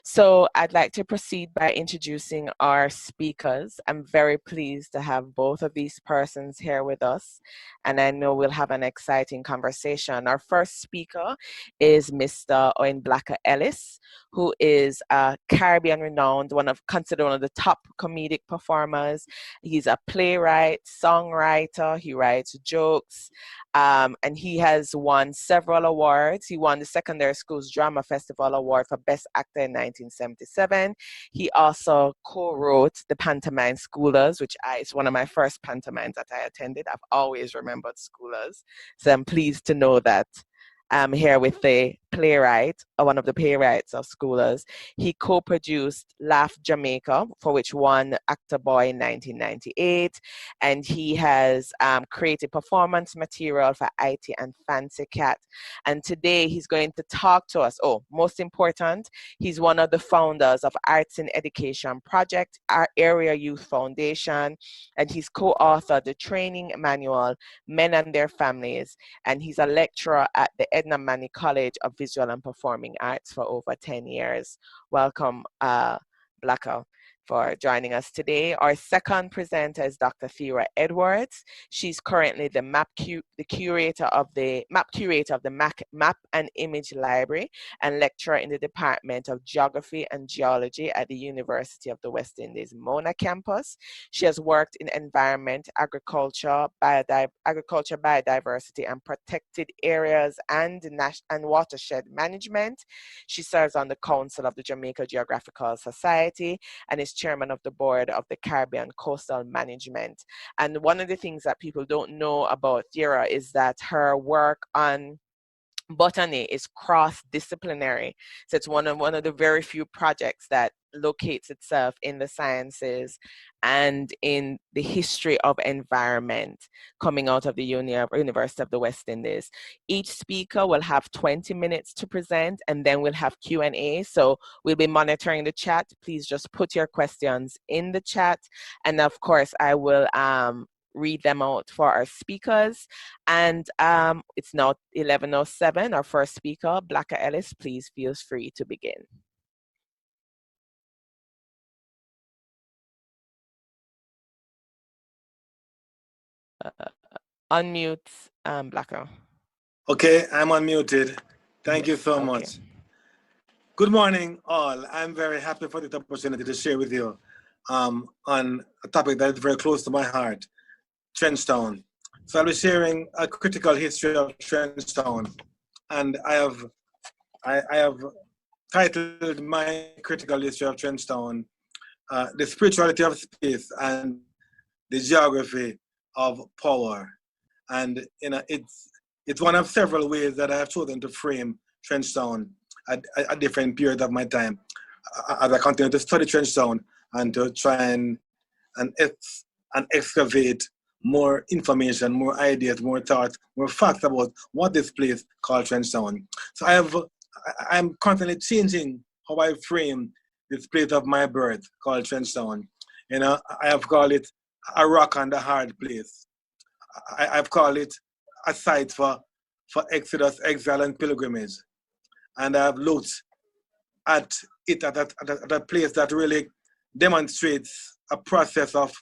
So I'd like to proceed by introducing our speakers. I'm very pleased to have both of these persons here with us, and I know we'll have an exciting conversation. Our first speaker is Mr. Owen Blakka Ellis, who is a Caribbean renowned, considered one of the top comedic performers. He's a playwright, songwriter, he writes jokes, and he has won several awards. He won the Secondary Schools Drama Festival Award for Best Actor in 1977. He also co-wrote the pantomime Schoolers, which is one of my first pantomimes that I attended. I've always remembered Schoolers, so I'm pleased to know that I'm here with the playwright, one of the playwrights of Schoolers. He co-produced Laugh Jamaica, for which won Actor Boy in 1998. And he has created performance material for IT and Fancy Cat. And today he's going to talk to us. Oh, most important, he's one of the founders of Arts in Education Project, our Area Youth Foundation. And he's co-authored the training manual, Men and Their Families. And he's a lecturer at the Edna Manny College of Visual and Performing Arts for over 10 years. Welcome, Blakka, for joining us today. Our second presenter is Dr. Thera Edwards. She's currently the curator of the Map and Image Library and lecturer in the Department of Geography and Geology at the University of the West Indies Mona campus. She has worked in environment, agriculture, biodiversity, and protected areas and watershed management. She serves on the Council of the Jamaica Geographical Society and is chairman of the board of the Caribbean Coastal Management. And one of the things that people don't know about Thera is that her work on botany is cross-disciplinary. So it's one of the very few projects that locates itself in the sciences and in the history of environment coming out of the University of the West Indies. Each speaker will have 20 minutes to present, and then we'll have Q&A. So we'll be monitoring the chat. Please just put your questions in the chat. And of course, I will read them out for our speakers. And it's now 11:07. Our first speaker, Blakka Ellis, please feel free to begin. Unmute, Blakka. Okay, I'm unmuted. Thank you so much. Good morning, all. I'm very happy for this opportunity to share with you on a topic that is very close to my heart, Trenchtown. So I'll be sharing a critical history of Trenchtown, and I have titled my critical history of Trenchtown, The Spirituality of Space and the Geography of Power. And it's one of several ways that I have chosen to frame Trenchtown at different periods of my time as I continue to study Trenchtown and to try and excavate more information, more ideas, more thoughts, more facts about what this place called Trenchtown. So I'm constantly changing how I frame this place of my birth called Trenchtown. You know, I have called it a rock and a hard place. I've called it a site for exodus, exile, and pilgrimage. And I've looked at it at a place that really demonstrates a process of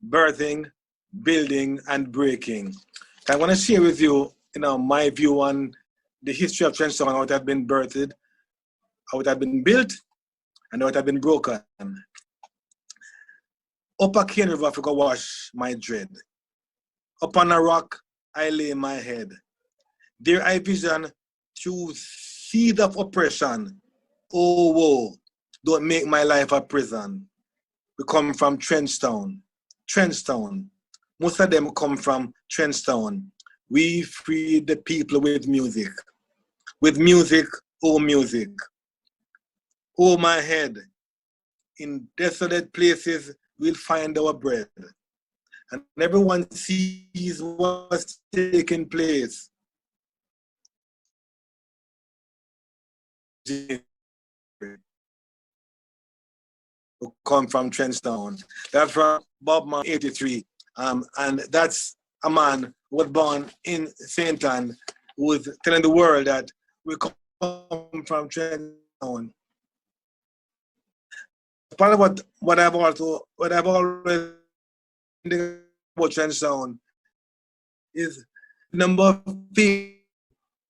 birthing, building, and breaking. I want to share with you, my view on the history of Trenchtown, how it had been birthed, how it had been built, and how it had been broken. Up a Cane River, I go wash my dread. Upon a rock, I lay my head. There I vision through seed of oppression. Oh, woe, don't make my life a prison. We come from Trenchtown. Trenchtown. Most of them come from Trenchtown. We free the people with music. With music, oh music. Oh my head. In desolate places, we'll find our bread. And everyone sees what's taking place. Come from Trenchtown. That's from Bob Marley 83. And that's a man who was born in St. Anne, who was telling the world that we come from Trenchtown. part of what I've always about Trenchtown is the number of people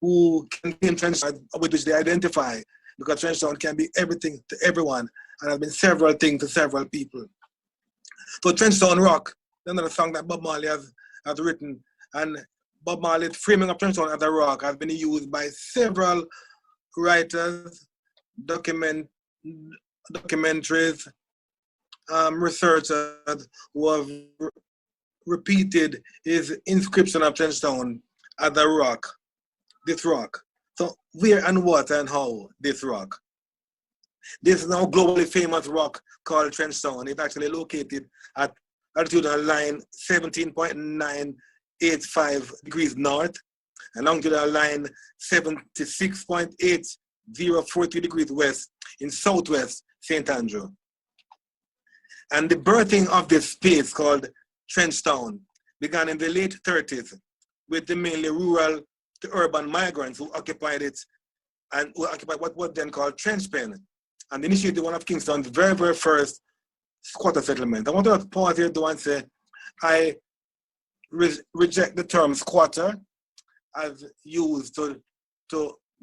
who can claim Trenchtown with which they identify, because Trenchtown can be everything to everyone and has been several things to several people. So Trenchtown Rock, another song that Bob Marley has written, and Bob Marley's framing of Trenchtown as a rock has been used by several writers, documentaries, researchers who have repeated his inscription of Trenchtown as a rock, this rock. So where and what and how this rock? This now globally famous rock called Trenchtown is actually located at altitudinal line 17.985 degrees north and longitudinal line 76.8043 degrees west in southwest St. Andrew. And the birthing of this space called Trenchtown began in the late 30s with the mainly rural to urban migrants who occupied it and who occupied what was then called Trench Pen, and initiated one of Kingston's very, very first squatter settlement. I want to pause here though and say I reject the term squatter as used to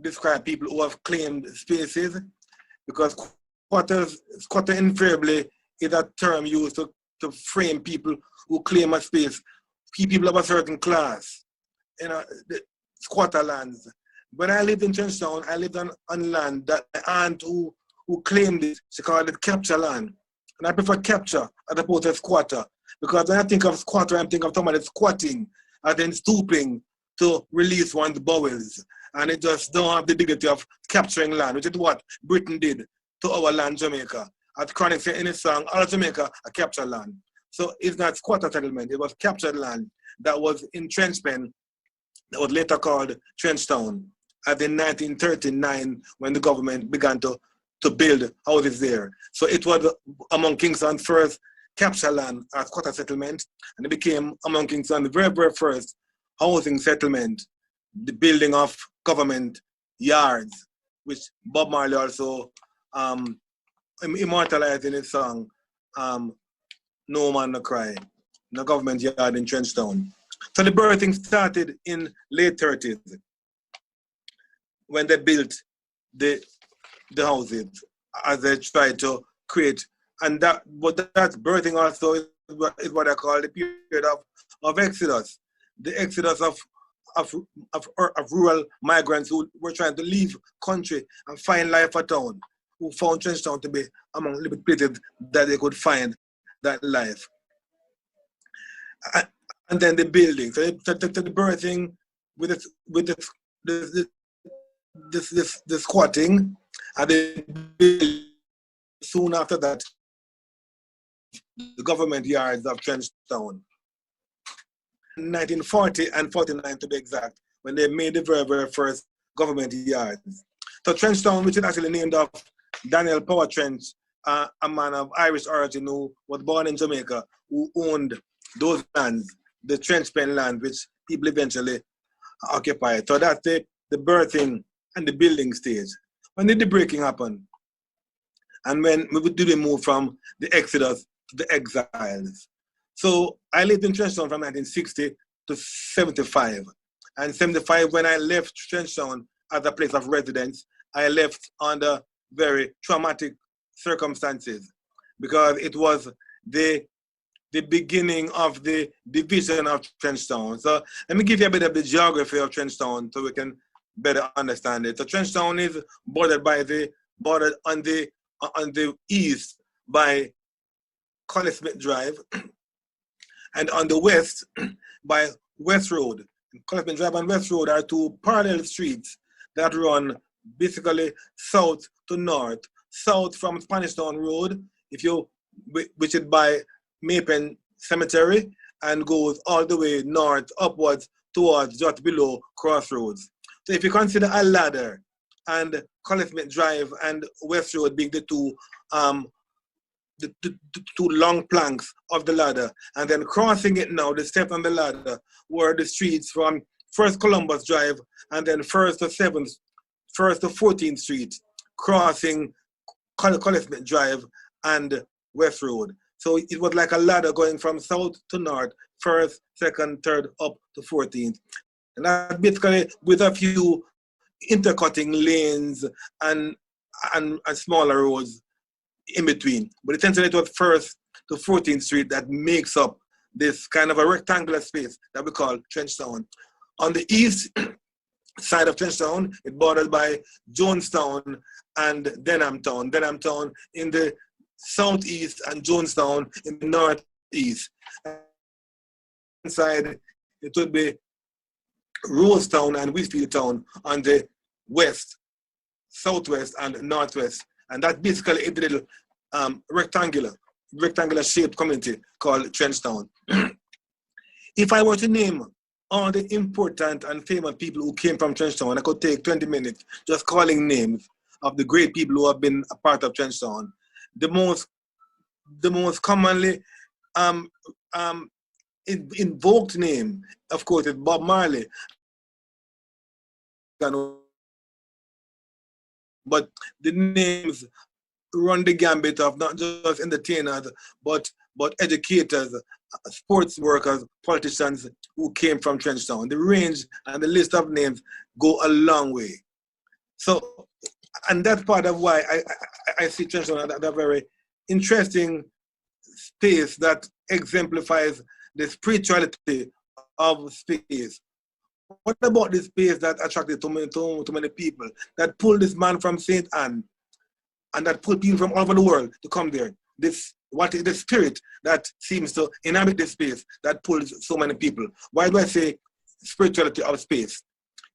describe people who have claimed spaces, because squatter invariably is a term used to frame people who claim a space, people of a certain class, the squatter lands. When I lived in Trenchtown, I lived on land that my aunt who claimed it, she called it capture land. And I prefer capture as opposed to squatter, because when I think of squatter, I'm thinking of somebody squatting and then stooping to release one's bowels. And it just don't have the dignity of capturing land, which is what Britain did to our land, Jamaica. As Chronic said in his song, all of Jamaica a captured land. So it's not squatter settlement, it was captured land that was in Trench Pen, that was later called Trenchtown, as in 1939 when the government began to build houses there. So it was among Kingston's first captured land as squatter settlement, and it became among Kingston's very, very first housing settlement, the building of government yards, which Bob Marley also immortalized in his song, No Man No Cry, the government yard in Trenchtown. So the birthing started in late 30s when they built the houses as they tried to create, and that birthing also is what I call the period of exodus, the exodus of rural migrants who were trying to leave country and find life at town, who found Trenchtown to be among the places that they could find that life. And then the building, so the birthing with the squatting, and then soon after that, the government yards of Trenchtown. 1940 and 49 to be exact, when they made the very, very first government yards. So Trenchtown, which is actually named after Daniel Power Trench, a man of Irish origin who was born in Jamaica, who owned those lands, the Trench Pen land, which people eventually occupied. So that's the birthing and the building stage. When did the breaking happen? And when did we move from the exodus to the exiles? So I lived in Trenchtown from 1960 to 75. And 75, when I left Trenchtown as a place of residence, I left under very traumatic circumstances, because it was the beginning of the division of Trenchtown. So let me give you a bit of the geography of Trenchtown so we can better understand it. So Trenchtown is bordered on the east by Collismith Drive, and on the west by West Road. Collismith Drive and West Road are two parallel streets that run basically south to north. South from Spanish Town Road, which is by Maypen Cemetery, and goes all the way north upwards towards just below Crossroads. So if you consider a ladder and Collismith Drive and West Road being the two long planks of the ladder, and then crossing it now, the steps on the ladder were the streets from First Columbus Drive and then First to 14th Street, crossing Collismith Drive and West Road. So it was like a ladder going from south to north, first, second, third, up to 14th. And that basically with a few intercutting lanes and smaller roads in between. But essentially it was first to 14th Street that makes up this kind of a rectangular space that we call Trenchtown. On the east side of Trenchtown, it bordered by Jonestown and Denhamtown. Denhamtown in the southeast and Jonestown in the northeast. Inside, it would be Rosetown and Wheatfield Town on the west, southwest, and northwest. And that basically is the little rectangular shaped community called Trenchtown. If I were to name all the important and famous people who came from Trenchtown, I could take 20 minutes just calling names of the great people who have been a part of Trenchtown. The most commonly invoked name, of course, is Bob Marley. But the names run the gambit of not just entertainers, but educators, sports workers, politicians who came from Trenchtown. The range and the list of names go a long way. So, and that's part of why I see Trenchtown as a very interesting space that exemplifies the spirituality of space. What about this space that attracted too many people, that pulled this man from St. Anne, and that pulled people from all over the world to come there? What is the spirit that seems to inhabit this space that pulls so many people? Why do I say spirituality of space?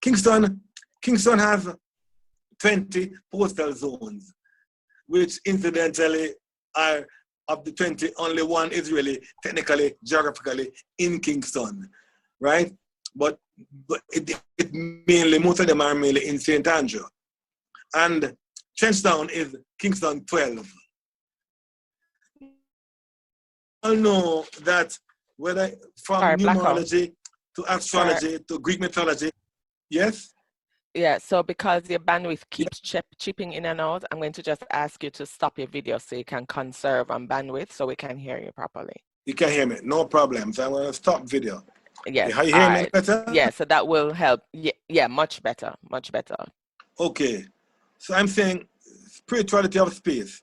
Kingston has 20 postal zones, which incidentally are, of the 20, only one is really technically, geographically in Kingston, right? But most of them are mainly in St. Andrew. And Trenchtown is Kingston 12. I know that whether from numerology to astrology to Greek mythology, yes? Yeah, so because your bandwidth keeps chipping in and out, I'm going to just ask you to stop your video so you can conserve on bandwidth so we can hear you properly. You can hear me, no problem. So I'm going to stop video. Yes. Are you hearing me better? Yeah, so that will help. Yeah, much better, much better. Okay, so I'm saying spirituality of space.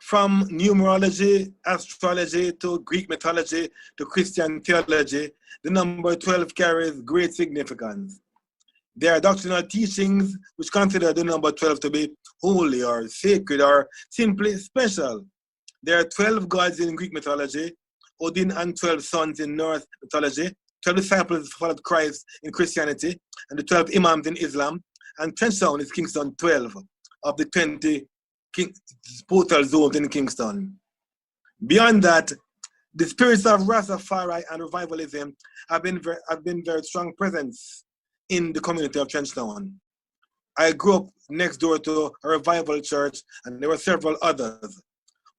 From numerology, astrology, to Greek mythology, to Christian theology, the number 12 carries great significance. There are doctrinal teachings which consider the number 12 to be holy or sacred or simply special. There are 12 gods in Greek mythology, Odin and 12 sons in Norse mythology, 12 disciples followed Christ in Christianity, and the 12 imams in Islam. And Trenchtown is Kingston 12 of the 20 postal zones in Kingston. Beyond that, the spirits of Rastafari and revivalism have been very strong presence in the community of Trenchtown. I grew up next door to a revival church, and there were several others.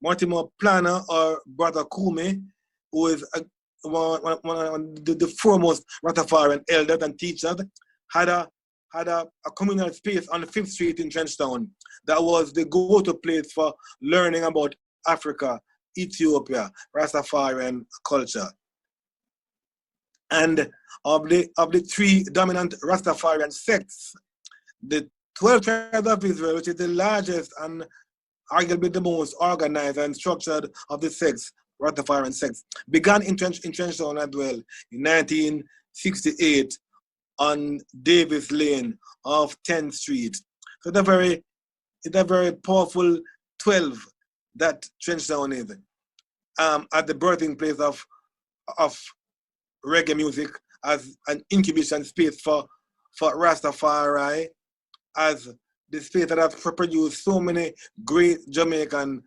Mortimer Planner, or Brother Kumi, who is one of the foremost Rastafarian elders and teachers, had a communal space on 5th Street in Trenchtown that was the go-to place for learning about Africa, Ethiopia, Rastafarian culture. And of the 3 dominant Rastafarian sects, the 12 tribes of Israel, which is the largest and arguably the most organized and structured of the sects, Rastafarian sects, began in Trenchtown as well in 1968 on Davis Lane off 10th Street. So it's a very powerful 12 that Trenchtown is, at the birthing place of reggae music, as an incubation space for Rastafari, as the space that has produced so many great Jamaican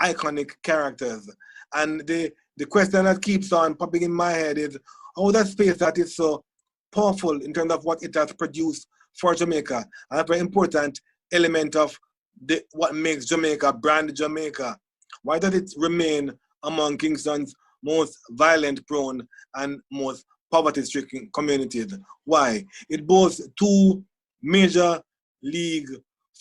iconic characters. And the question that keeps on popping in my head is how that space that is so powerful in terms of what it has produced for Jamaica, and a very important element of what makes Jamaica brand Jamaica. Why does it remain among Kingston's most violent prone and most poverty-stricken communities? Why? It boasts 2 major league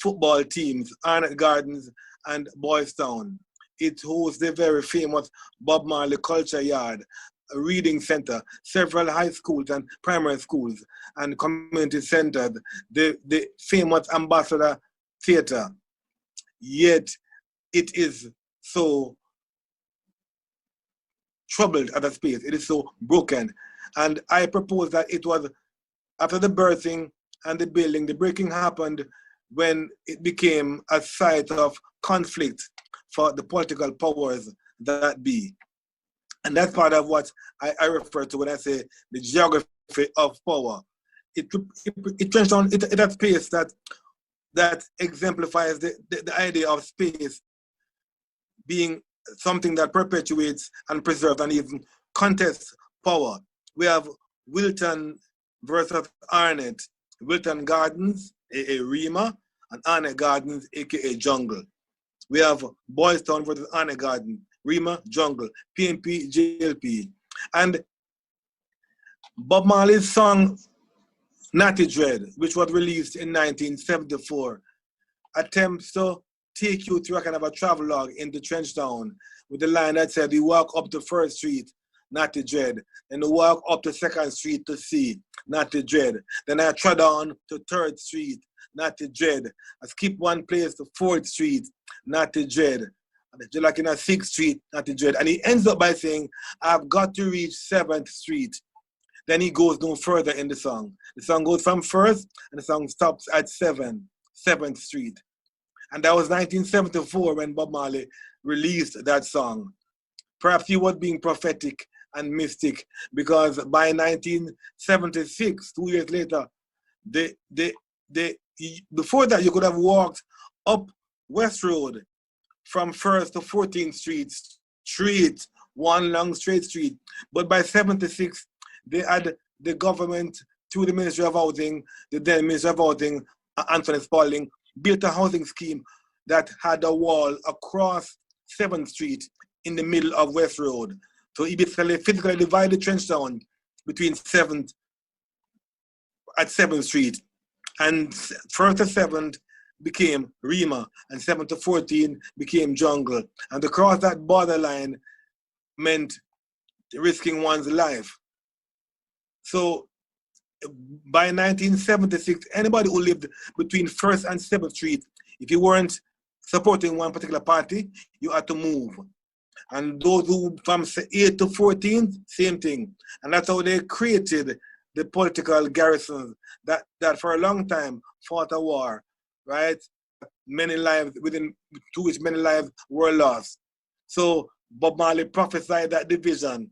football teams, Arnott Gardens and Boys Town. it hosts the very famous Bob Marley Culture Yard, a reading center, several high schools and primary schools, and community centers, the famous Ambassador Theater. Yet it is so troubled at a space. It is so broken. And I propose that it was after the birthing and the building, the breaking happened when it became a site of conflict for the political powers that be. And that's part of what I refer to when I say the geography of power. It turns on it a space that exemplifies the idea of space being something that perpetuates and preserves and even contests power. We have Wilton versus Arnett. Wilton Gardens, aka Rima, and Arnett Gardens, aka Jungle. We have Boys Town versus Arnett Garden, Rima, Jungle, PNP, JLP. And Bob Marley's song Natty Dread, which was released in 1974, attempts to take you through a kind of a travelogue into Trenchtown with the line that said, you walk up to 1st Street, Natty Dread, and you walk up to 2nd Street to see Natty Dread. Then I trod on to 3rd Street, Natty Dread. I skip one place to 4th Street, Natty Dread. And like in a 6th Street, Natty Dread. And he ends up by saying, I've got to reach 7th Street. Then he goes no further in the song. The song goes from 1st, and the song stops at 7th Street. And that was 1974 when Bob Marley released that song. Perhaps he was being prophetic and mystic, because by 1976, 2 years later, before that you could have walked up West Road from 1st to 14th Street, straight, one long straight street. But by 76, they had the government, through the Ministry of Housing, the then Ministry of Housing, Anthony Spalding, built a housing scheme that had a wall across 7th Street in the middle of West Road. So he basically physically divided Trenchtown between 7th at 7th Street. And 1st to 7th became Rima, and 7th to 14 became Jungle. And to cross that borderline meant risking one's life. So by 1976, anybody who lived between 1st and 7th Street, if you weren't supporting one particular party, you had to move. And those who from 8th to 14th, same thing. And that's how they created the political garrisons that for a long time fought a war, right? Many lives, to which many lives were lost. So Bob Marley prophesied that division.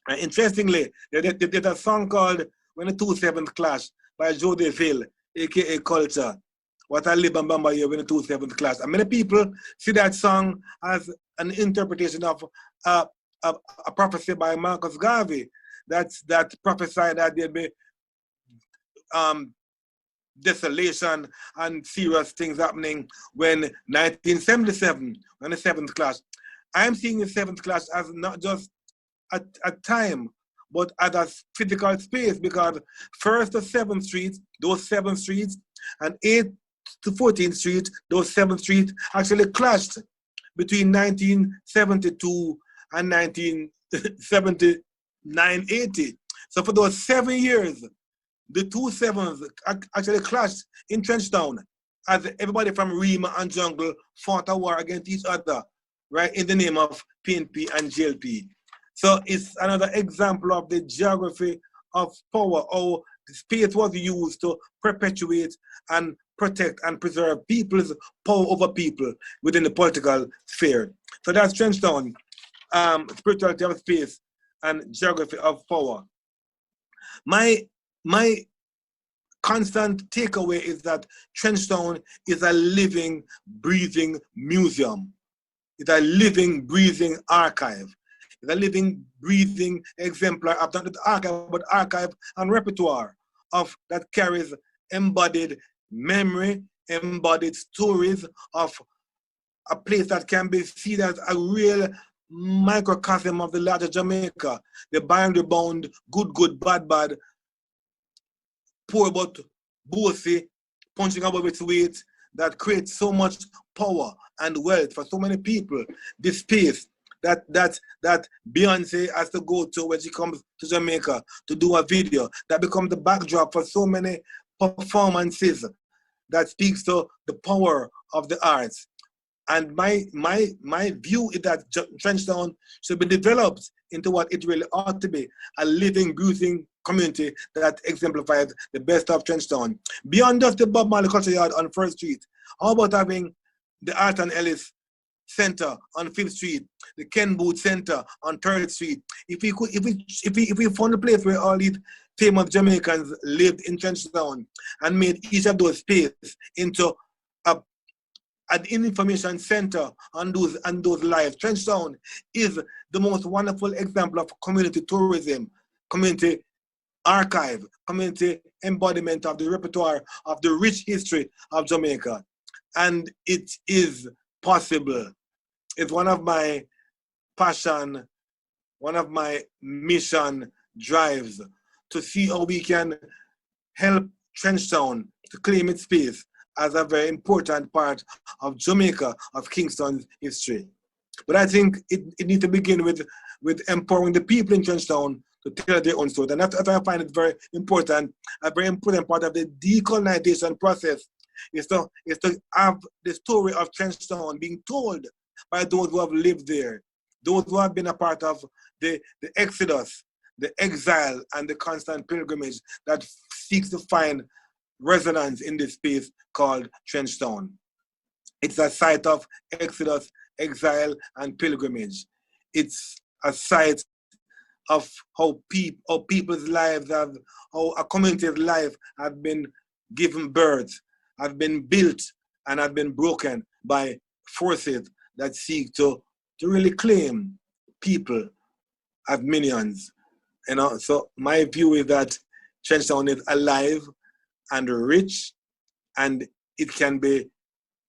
And interestingly, there's a song called When the 2/7 Clash by Joe DeVille, aka Culture. What I live and bamba here when the 2/7 Clash. And many people see that song as an interpretation of a prophecy by Marcus Garvey that prophesied that there'd be desolation and serious things happening when 1977, when the 7th Clash. I'm seeing the 7th Clash as not just a time, but as a physical space, because 1st to 7th Street, those 7th Streets, and 8th to 14th Street, those 7th Street actually clashed between 1972 and 1979-80. So for those 7 years, the 2 7s actually clashed in Trenchtown as everybody from Rima and Jungle fought a war against each other, right, in the name of PNP and JLP. So it's another example of the geography of power, how the space was used to perpetuate and protect and preserve people's power over people within the political sphere. So that's Trenchtown, spirituality of space and geography of power. My constant takeaway is that Trenchtown is a living, breathing museum. It's a living, breathing archive. It's a living, breathing exemplar of not just archive, but archive and repertoire of that carries embodied memory, embodied stories of a place that can be seen as a real microcosm of the larger Jamaica, the boundary bound, good, bad, poor but bossy, punching above its weight, that creates so much power and wealth for so many people, this space that Beyonce has to go to when she comes to Jamaica to do a video, that becomes the backdrop for so many performances that speaks to the power of the arts. And my view is that Trenchtown should be developed into what it really ought to be, a living, breathing community that exemplifies the best of Trenchtown. Beyond just the Bob Marley Culture Yard on 1st Street, how about having the Art and Ellis Center on 5th Street, the Ken Booth Center on 3rd Street? If we found a place where all these famous Jamaicans lived in Trenchtown and made each of those spaces into an information center on those lives. Trenchtown is the most wonderful example of community tourism, community archive, community embodiment of the repertoire of the rich history of Jamaica. And it is possible. It's one of my passion, one of my mission drives to see how we can help Trenchtown to claim its space as a very important part of Jamaica, of Kingston's history. But I think it needs to begin with empowering the people in Trenchtown to tell their own story. And that's why I find it very important. A very important part of the decolonization process is to have the story of Trenchtown being told by those who have lived there, those who have been a part of the exodus, the exile, and the constant pilgrimage that seeks to find resonance in this space called Trenchtown. It's a site of exodus, exile, and pilgrimage. It's a site of how people's lives have, how a community's life has been given birth, has been built, and has been broken by forces that seek to really claim people as minions. You know, so my view is that Trenchtown is alive and rich, and it can be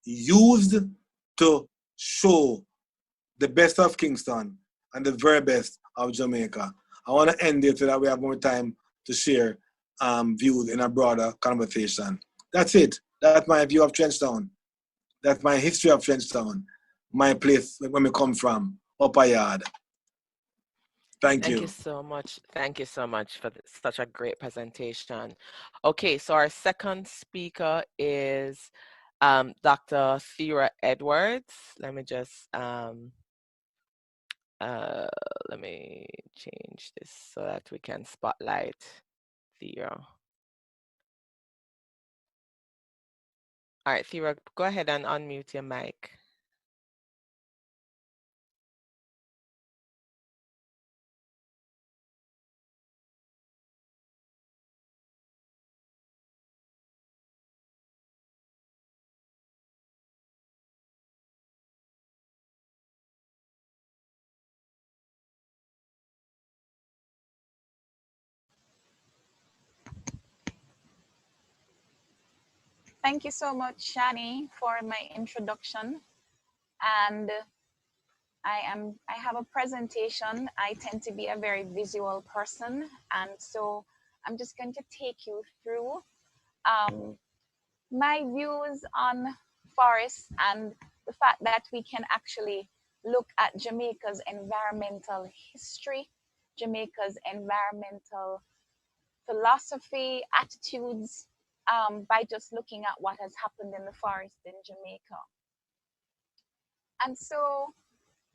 used to show the best of Kingston and the very best of Jamaica. I want to end it so that we have more time to share views in a broader conversation. That's it. That's my view of Trenchtown. That's my history of Trenchtown, my place where we come from, Upper Yard. Thank you. Thank you so much. Thank you so much for such a great presentation. Okay, so our second speaker is Dr. Thera Edwards. Let me just let me change this so that we can spotlight Thera. All right, Thera, go ahead and unmute your mic. Thank you so much, Shani, for my introduction. And I have a presentation. I tend to be a very visual person, and so I'm just going to take you through my views on forests and the fact that we can actually look at Jamaica's environmental history, Jamaica's environmental philosophy, attitudes, by just looking at what has happened in the forest in Jamaica. And so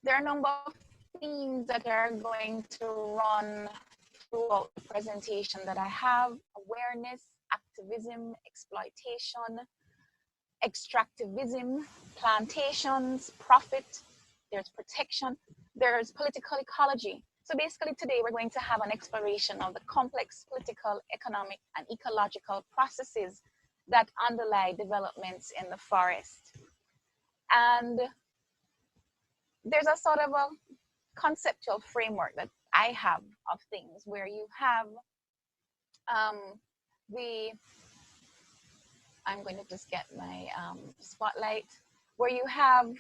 there are a number of themes that are going to run throughout the presentation that I have: awareness, activism, exploitation, extractivism, plantations, profit, there's protection, there's political ecology. So basically today we're going to have an exploration of the complex political, economic, and ecological processes that underlie developments in the forest. And there's a sort of a conceptual framework that I have of things where you have I'm going to just get my spotlight, where you have,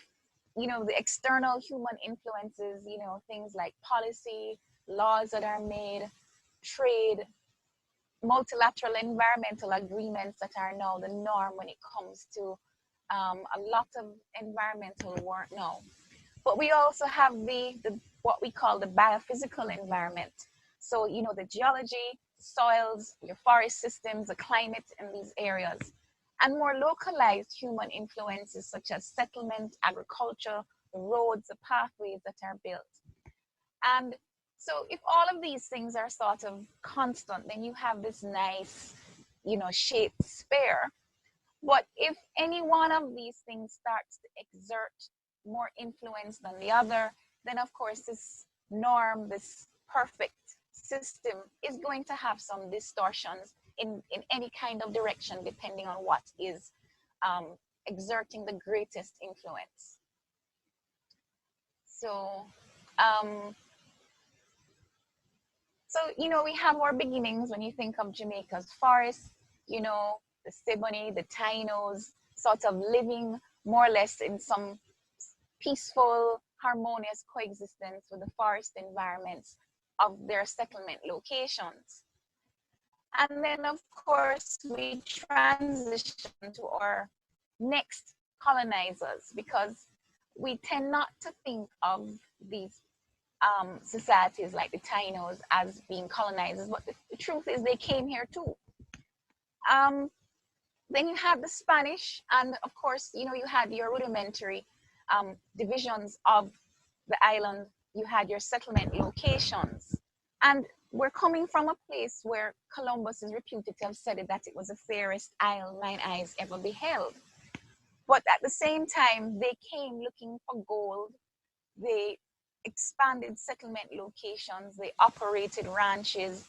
you know, the external human influences, you know, things like policy, laws that are made, trade, multilateral environmental agreements that are now the norm when it comes to a lot of environmental work now. But we also have the what we call the biophysical environment. So, you know, the geology, soils, your forest systems, the climate in these areas, and more localized human influences such as settlement, agriculture, the roads, the pathways that are built. And so if all of these things are sort of constant, then you have this nice, you know, shaped sphere. But if any one of these things starts to exert more influence than the other, then of course this norm, this perfect system is going to have some distortions in any kind of direction, depending on what is exerting the greatest influence. So, you know, we have our beginnings when you think of Jamaica's forests, you know, the Siboney, the Tainos, sort of living more or less in some peaceful, harmonious coexistence with the forest environments of their settlement locations. And then, of course, we transition to our next colonizers, because we tend not to think of these societies like the Tainos as being colonizers, but the truth is they came here too. Then you have the Spanish, and of course, you know, you had your rudimentary divisions of the island. You had your settlement locations, and we're coming from a place where Columbus is reputed to have said it, that it was the fairest isle mine eyes ever beheld. But at the same time, they came looking for gold. They expanded settlement locations. They operated ranches.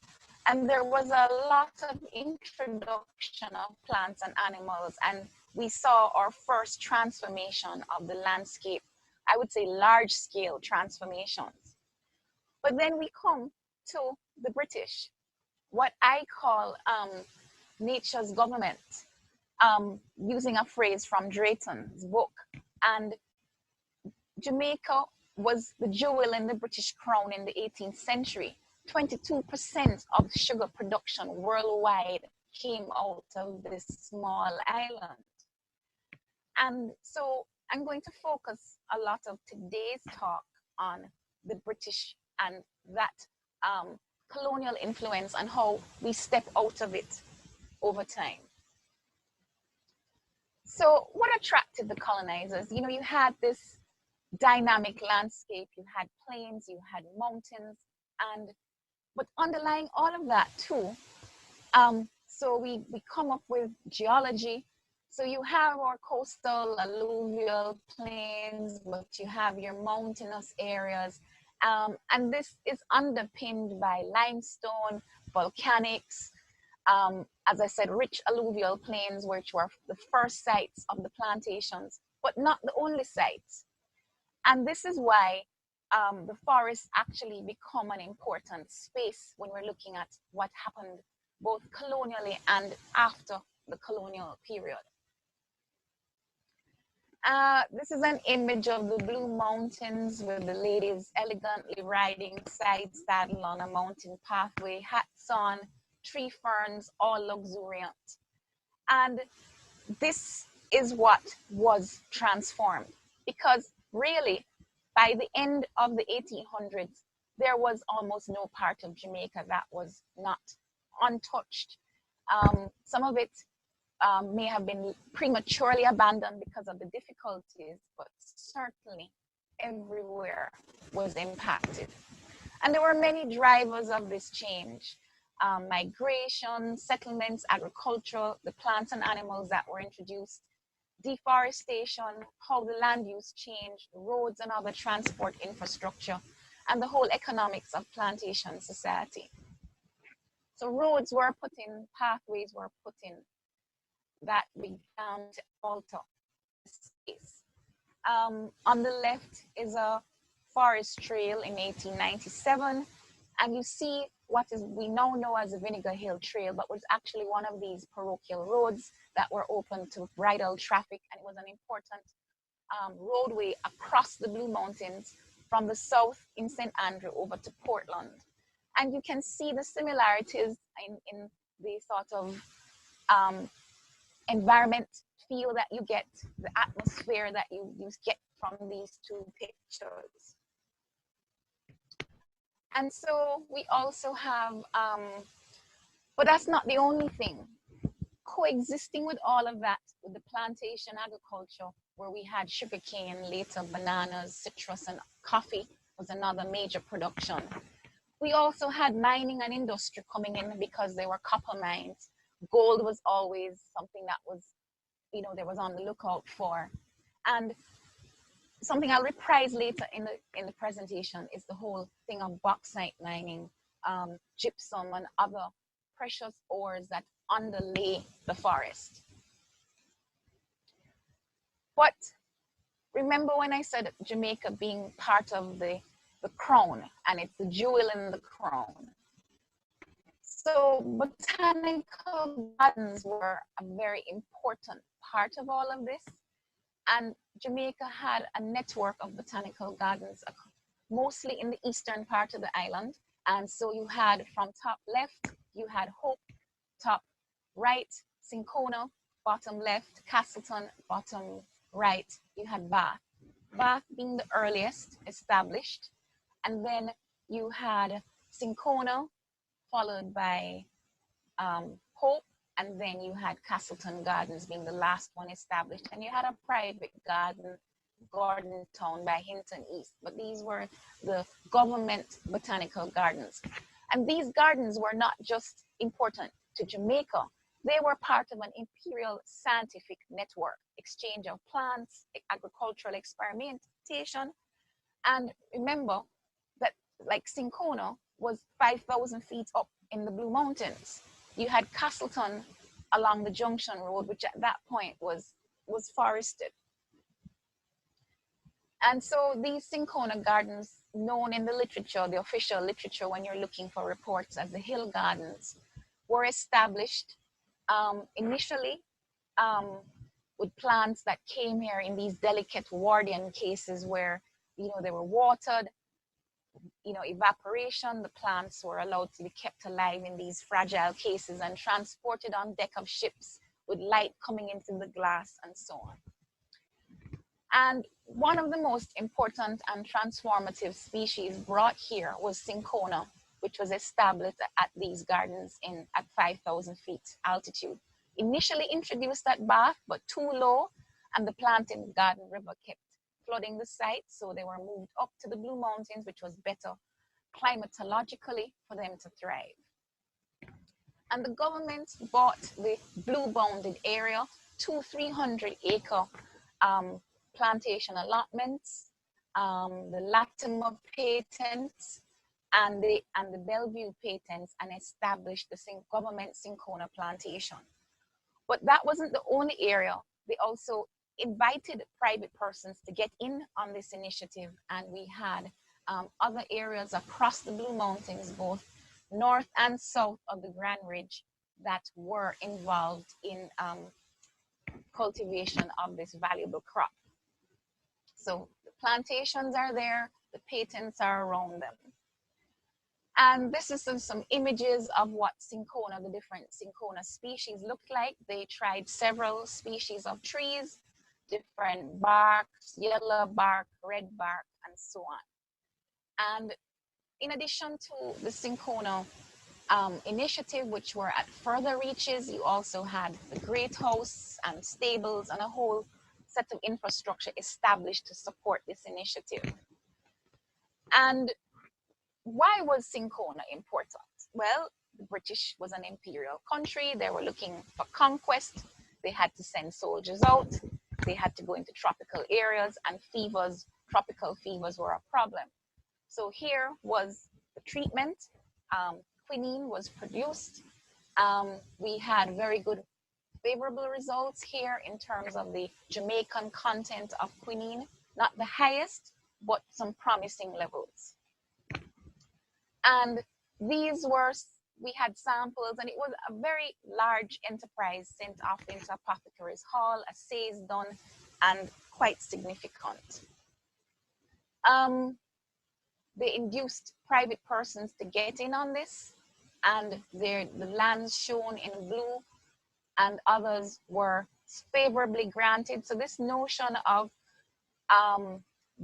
And there was a lot of introduction of plants and animals. And we saw our first transformation of the landscape. I would say large scale transformations. But then we come to the British, what I call nature's government, using a phrase from Drayton's book. And Jamaica was the jewel in the British crown in the 18th century. 22% of sugar production worldwide came out of this small island. And so I'm going to focus a lot of today's talk on the British and that colonial influence and how we step out of it over time. So what attracted the colonizers? You know, you had this dynamic landscape, you had plains, you had mountains, but underlying all of that too, so we come up with geology. So you have our coastal alluvial plains, but you have your mountainous areas. And this is underpinned by limestone, volcanics, as I said, rich alluvial plains, which were the first sites of the plantations, but not the only sites. And this is why the forests actually become an important space when we're looking at what happened both colonially and after the colonial period. This is an image of the Blue Mountains with the ladies elegantly riding side saddle on a mountain pathway, hats on, tree ferns, all luxuriant. And this is what was transformed, because really, by the end of the 1800s, there was almost no part of Jamaica that was not untouched. Some of it may have been prematurely abandoned because of the difficulties, but certainly everywhere was impacted. And there were many drivers of this change. Migration, settlements, agriculture, the plants and animals that were introduced, deforestation, how the land use changed, roads and other transport infrastructure, and the whole economics of plantation society. So roads were put in, pathways were put in, that began to alter the space. On the left is a forest trail in 1897, and you see what is we now know as the Vinegar Hill Trail, but was actually one of these parochial roads that were open to bridle traffic, and it was an important roadway across the Blue Mountains from the south in St. Andrew over to Portland. And you can see the similarities in the sort of environment feel that you get, the atmosphere that you get from these two pictures. And so we also have, but that's not the only thing. Coexisting with all of that, with the plantation agriculture, where we had sugarcane, later bananas, citrus, and coffee was another major production. We also had mining and industry coming in because there were copper mines. Gold was always something that was, you know, there was on the lookout for. And something I'll reprise later in the presentation is the whole thing of bauxite mining, gypsum, and other precious ores that underlay the forest. But remember when I said Jamaica being part of the crown, and it's the jewel in the crown. So botanical gardens were a very important part of all of this. And Jamaica had a network of botanical gardens, mostly in the eastern part of the island. And so you had, from top left, you had Hope, top right, Cinchona, bottom left, Castleton, bottom right, you had Bath. Bath being the earliest established. And then you had Cinchona, followed by Hope, and then you had Castleton Gardens being the last one established. And you had a private garden, Gordon Town by Hinton East. But these were the government botanical gardens. And these gardens were not just important to Jamaica. They were part of an imperial scientific network, exchange of plants, agricultural experimentation. And remember that, like Cinchona was 5,000 feet up in the Blue Mountains. You had Castleton along the Junction Road, which at that point was forested. And so these Cinchona gardens, known in the literature, the official literature when you're looking for reports as the Hill Gardens, were established initially with plants that came here in these delicate Wardian cases where, you know, they were watered, you know, evaporation, the plants were allowed to be kept alive in these fragile cases and transported on deck of ships with light coming into the glass and so on. And one of the most important and transformative species brought here was Cinchona, which was established at these gardens at 5,000 feet altitude. Initially introduced at Bath, but too low, and the Plantain Garden River kept flooding the site, so they were moved up to the Blue Mountains, which was better climatologically for them to thrive. And the government bought the blue bounded area, 300-acre plantation allotments, the Latimer patents, and the Bellevue patents, and established the government Cinchona plantation. But that wasn't the only area. They also invited private persons to get in on this initiative, and we had other areas across the Blue Mountains, both north and south of the Grand Ridge, that were involved in cultivation of this valuable crop. So the plantations are there, the patents are around them. And this is some images of what Cinchona, the different Cinchona species looked like. They tried several species of trees, different barks, yellow bark, red bark, and so on. And in addition to the Cinchona initiative, which were at further reaches, you also had the great house and stables and a whole set of infrastructure established to support this initiative. And why was Cinchona important? Well, the British was an imperial country. They were looking for conquest. They had to send soldiers out. They had to go into tropical areas, and fevers, tropical fevers, were a problem. So here was the treatment. Quinine was produced. We had very good, favorable results here in terms of the Jamaican content of quinine. Not the highest, but some promising levels. And these were, we had samples, and it was a very large enterprise sent off into Apothecaries Hall, assays done, and quite significant. They induced private persons to get in on this, and the lands shown in blue and others were favorably granted. So this notion of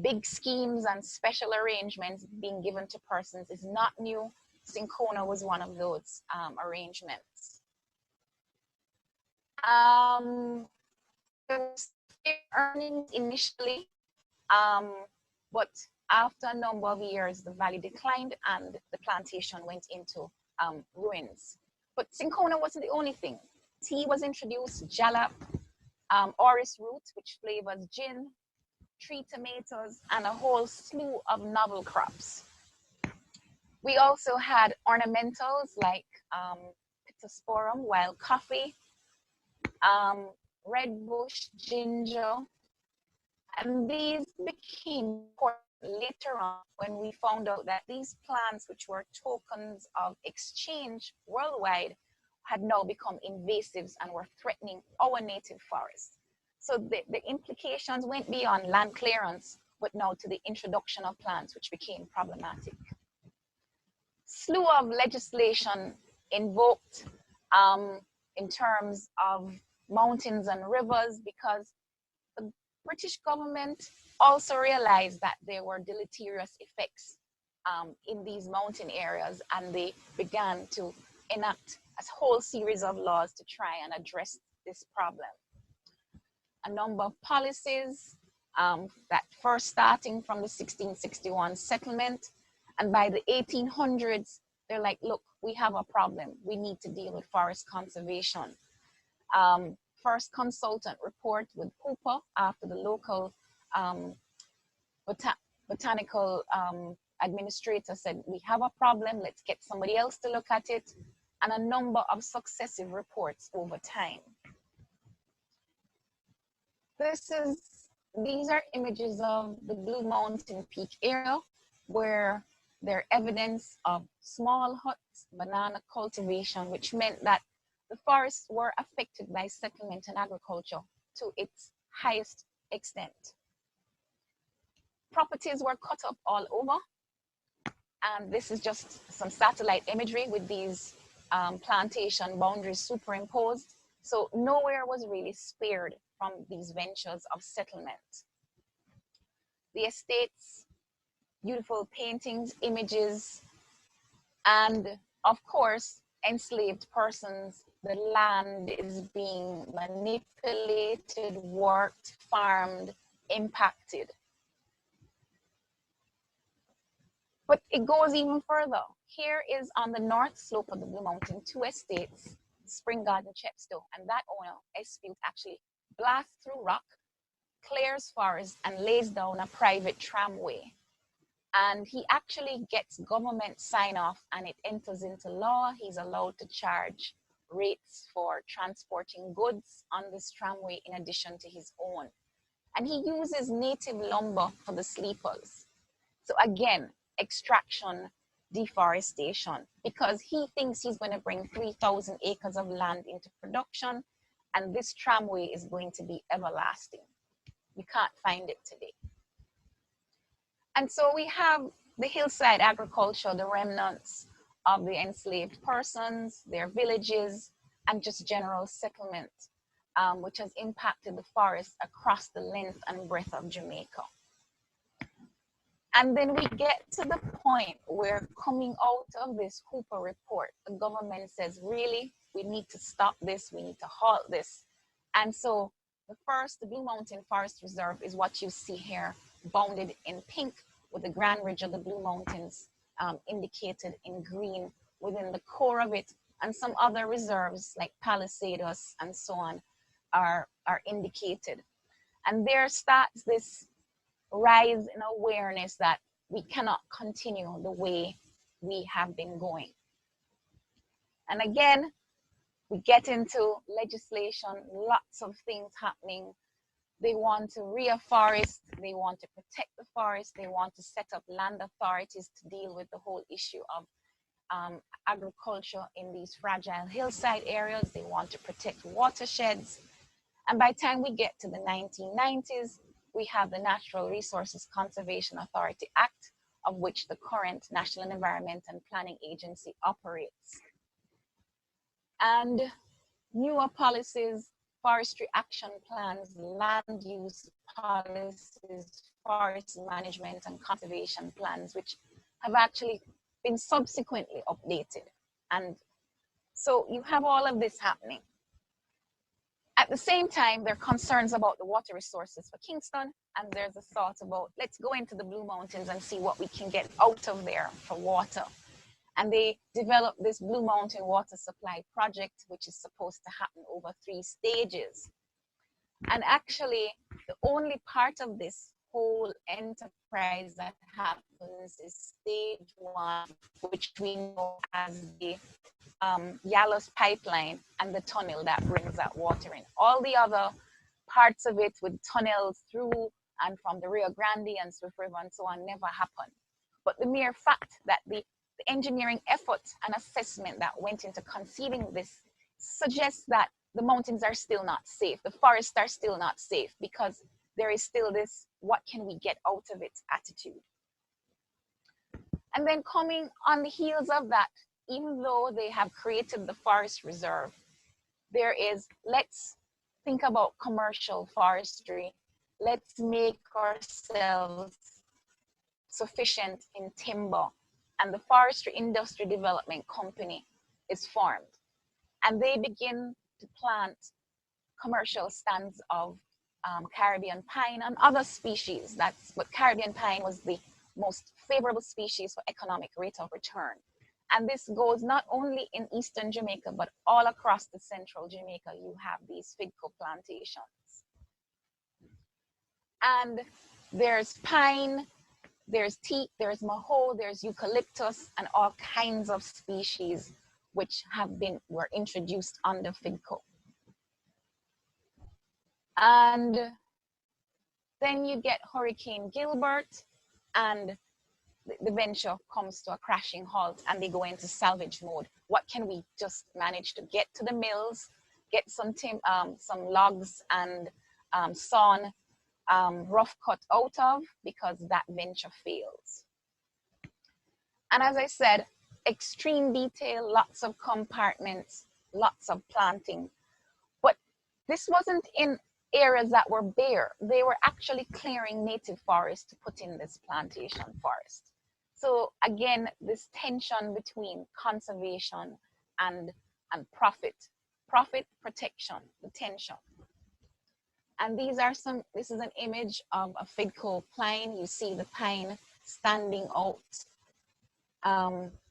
big schemes and special arrangements being given to persons is not new. Cinchona was one of those arrangements. Earnings initially, but after a number of years, the valley declined and the plantation went into ruins. But Cinchona wasn't the only thing. Tea was introduced, jalap, orris root, which flavors gin, tree tomatoes, and a whole slew of novel crops. We also had ornamentals like Pittosporum, wild coffee, red bush, ginger, and these became important later on when we found out that these plants, which were tokens of exchange worldwide, had now become invasives and were threatening our native forests. So the implications went beyond land clearance, but now to the introduction of plants, which became problematic. Slew of legislation invoked in terms of mountains and rivers, because the British government also realized that there were deleterious effects in these mountain areas, and they began to enact a whole series of laws to try and address this problem. A number of policies that first starting from the 1661 settlement, and by the 1800s, they're like, look, we have a problem. We need to deal with forest conservation. First consultant report with Hooper after the local botanical administrator said, we have a problem, let's get somebody else to look at it, and a number of successive reports over time. These are images of the Blue Mountain Peak area, where there are evidence of small huts, banana cultivation, which meant that the forests were affected by settlement and agriculture to its highest extent. Properties were cut up all over, and this is just some satellite imagery with these plantation boundaries superimposed. So nowhere was really spared from these ventures of settlement. The estates, beautiful paintings, images, and of course, enslaved persons. The land is being manipulated, worked, farmed, impacted. But it goes even further. Here is on the north slope of the Blue Mountain, 2 estates, Spring Garden, Chepstow, and that owner, Espeut, actually blasts through rock, clears forest, and lays down a private tramway. And he actually gets government sign-off, and it enters into law. He's allowed to charge rates for transporting goods on this tramway in addition to his own. And he uses native lumber for the sleepers. So again, extraction, deforestation, because he thinks he's going to bring 3,000 acres of land into production, and this tramway is going to be everlasting. You can't find it today. And so we have the hillside agriculture, the remnants of the enslaved persons, their villages, and just general settlement, which has impacted the forest across the length and breadth of Jamaica. And then we get to the point where, coming out of this Hooper report, the government says, really, we need to stop this, we need to halt this. And so the Blue Mountain Forest Reserve is what you see here, bounded in pink, with the Grand Ridge of the Blue Mountains indicated in green within the core of it, and some other reserves like Palisados and so on are indicated. And there starts this rise in awareness that we cannot continue the way we have been going. And again, we get into legislation, lots of things happening. They want to reforest, they want to protect the forest, they want to set up land authorities to deal with the whole issue of agriculture in these fragile hillside areas. They want to protect watersheds. And by the time we get to the 1990s, we have the Natural Resources Conservation Authority Act, of which the current National Environment and Planning Agency operates. And newer policies forestry action plans, land use policies, forest management and conservation plans, which have actually been subsequently updated. And so you have all of this happening. At the same time, there are concerns about the water resources for Kingston, and there's a thought about, let's go into the Blue Mountains and see what we can get out of there for water. And they developed this Blue Mountain Water Supply Project, which is supposed to happen over 3 stages. And actually, the only part of this whole enterprise that happens is stage 1, which we know as the Yallow's pipeline and the tunnel that brings that water in. All the other parts of it with tunnels through and from the Rio Grande and Swift River and so on never happened. But the mere fact that the engineering effort and assessment that went into conceiving this suggests that the mountains are still not safe, the forests are still not safe, because there is still this what can we get out of it attitude. And then coming on the heels of that, even though they have created the forest reserve, there is, let's think about commercial forestry. Let's make ourselves sufficient in timber. And the Forestry Industry Development Company is formed. And they begin to plant commercial stands of Caribbean pine and other species. But Caribbean pine was the most favorable species for economic rate of return. And this goes not only in Eastern Jamaica, but all across the Central Jamaica, you have these FIDCO plantations. And there's pine, there's teak, there's maho, there's eucalyptus, and all kinds of species which were introduced under FIDCO. And then you get Hurricane Gilbert, and the venture comes to a crashing halt, and they go into salvage mode. What can we just manage to get to the mills, get some logs and sawn rough cut out of, because that venture fails. And as I said, extreme detail, lots of compartments, lots of planting. But this wasn't in areas that were bare. They were actually clearing native forest to put in this plantation forest. So again, this tension between conservation and profit protection, the tension. And this is an image of a FIDCO pine. You see the pine standing out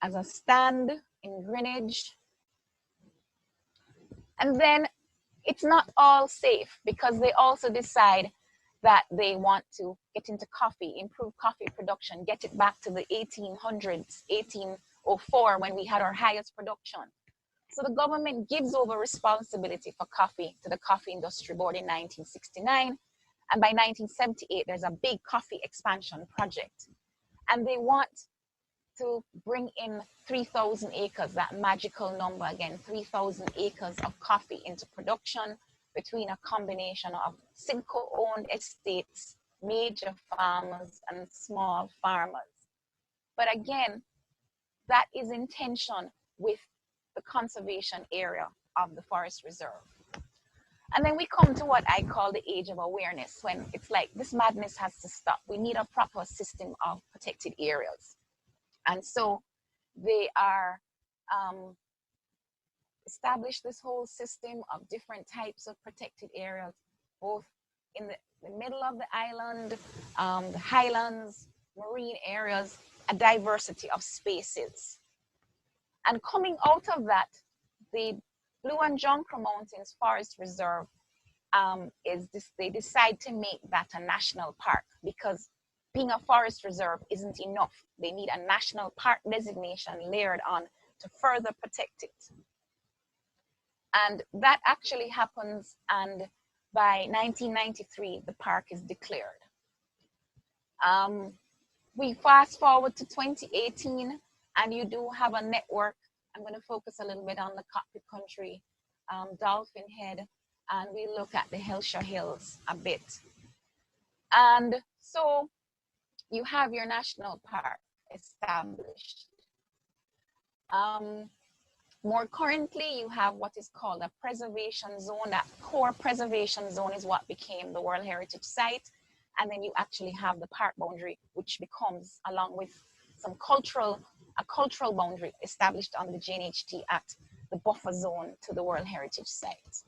as a stand in Greenwich. And then it's not all safe, because they also decide that they want to get into coffee, improve coffee production, get it back to the 1800s, 1804, when we had our highest production. So the government gives over responsibility for coffee to the Coffee Industry Board in 1969. And by 1978, there's a big coffee expansion project. And they want to bring in 3,000 acres, that magical number again, 3,000 acres of coffee into production between a combination of Simcoe-owned estates, major farmers, and small farmers. But again, that is in tension with the conservation area of the forest reserve. And then we come to what I call the age of awareness, when it's like, this madness has to stop. We need a proper system of protected areas. And so they are established this whole system of different types of protected areas, both in the middle of the island, the highlands, marine areas, a diversity of spaces. And coming out of that, the Blue and Jonkra Mountains Forest Reserve they decide to make that a national park, because being a forest reserve isn't enough. They need a national park designation layered on to further protect it. And that actually happens, and by 1993, the park is declared. We fast forward to 2018, and you do have a network. I'm going to focus a little bit on the Cockpit Country, Dolphin Head, and we look at the Hellshire Hills a bit. And so you have your national park established. More currently, you have what is called a preservation zone. That core preservation zone is what became the World Heritage Site. And then you actually have the park boundary, which becomes, along with some a cultural boundary established under the JNHT Act, the buffer zone to the World Heritage Site.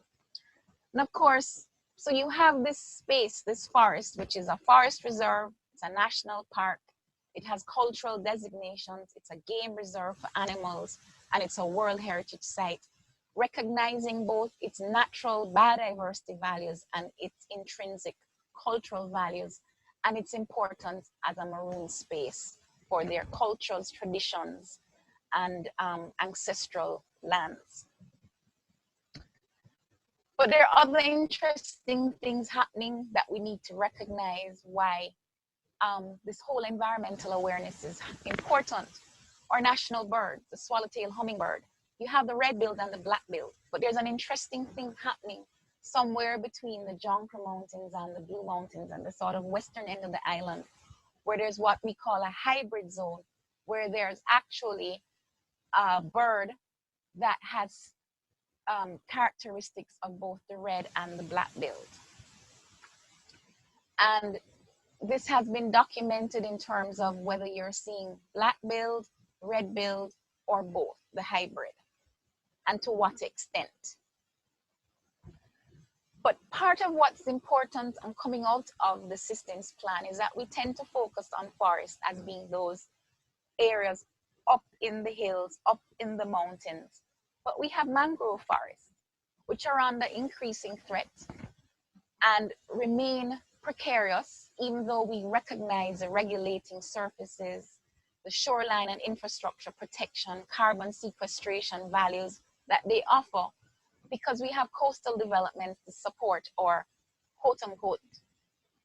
And of course, so you have this space, this forest, which is a forest reserve, it's a national park, it has cultural designations, it's a game reserve for animals, and it's a World Heritage Site, recognizing both its natural biodiversity values and its intrinsic cultural values, and its importance as a marine space for their cultures, traditions, and ancestral lands. But there are other interesting things happening that we need to recognize why this whole environmental awareness is important. Our national bird, the swallowtail hummingbird, you have the red-billed and the black-billed, but there's an interesting thing happening somewhere between the Jonker Mountains and the Blue Mountains and the sort of western end of the island, where there's what we call a hybrid zone, where there's actually a bird that has characteristics of both the red and the black-billed. And this has been documented in terms of whether you're seeing black-billed, red-billed, or both, the hybrid, and to what extent. But part of what's important and coming out of the systems plan is that we tend to focus on forests as being those areas up in the hills, up in the mountains. But we have mangrove forests, which are under increasing threat and remain precarious, even though we recognize the regulating surfaces, the shoreline and infrastructure protection, carbon sequestration values that they offer, because we have coastal developments to support our quote unquote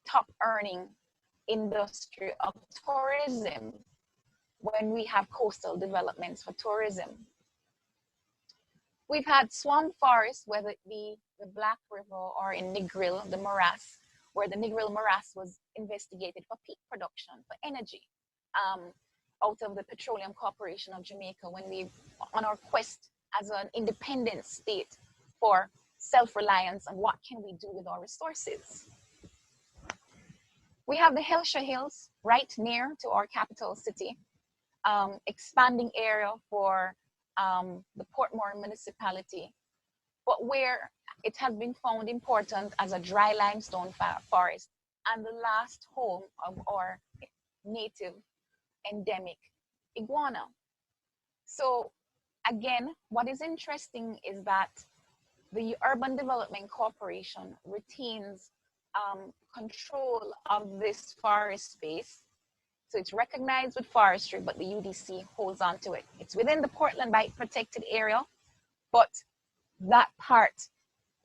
top earning industry of tourism when we have coastal developments for tourism. We've had swamp forests, whether it be the Black River or in Negril, the morass, where the Negril morass was investigated for peat production, for energy, out of the Petroleum Corporation of Jamaica when we, on our quest as an independent state for self-reliance and what can we do with our resources. We have the Hellshire Hills right near to our capital city, expanding area for the Portmore municipality, but where it has been found important as a dry limestone forest and the last home of our native endemic iguana. So again, what is interesting is that the Urban Development Corporation retains control of this forest space. So it's recognized with forestry, but the UDC holds on to it. It's within the Portland Bight protected area, but that part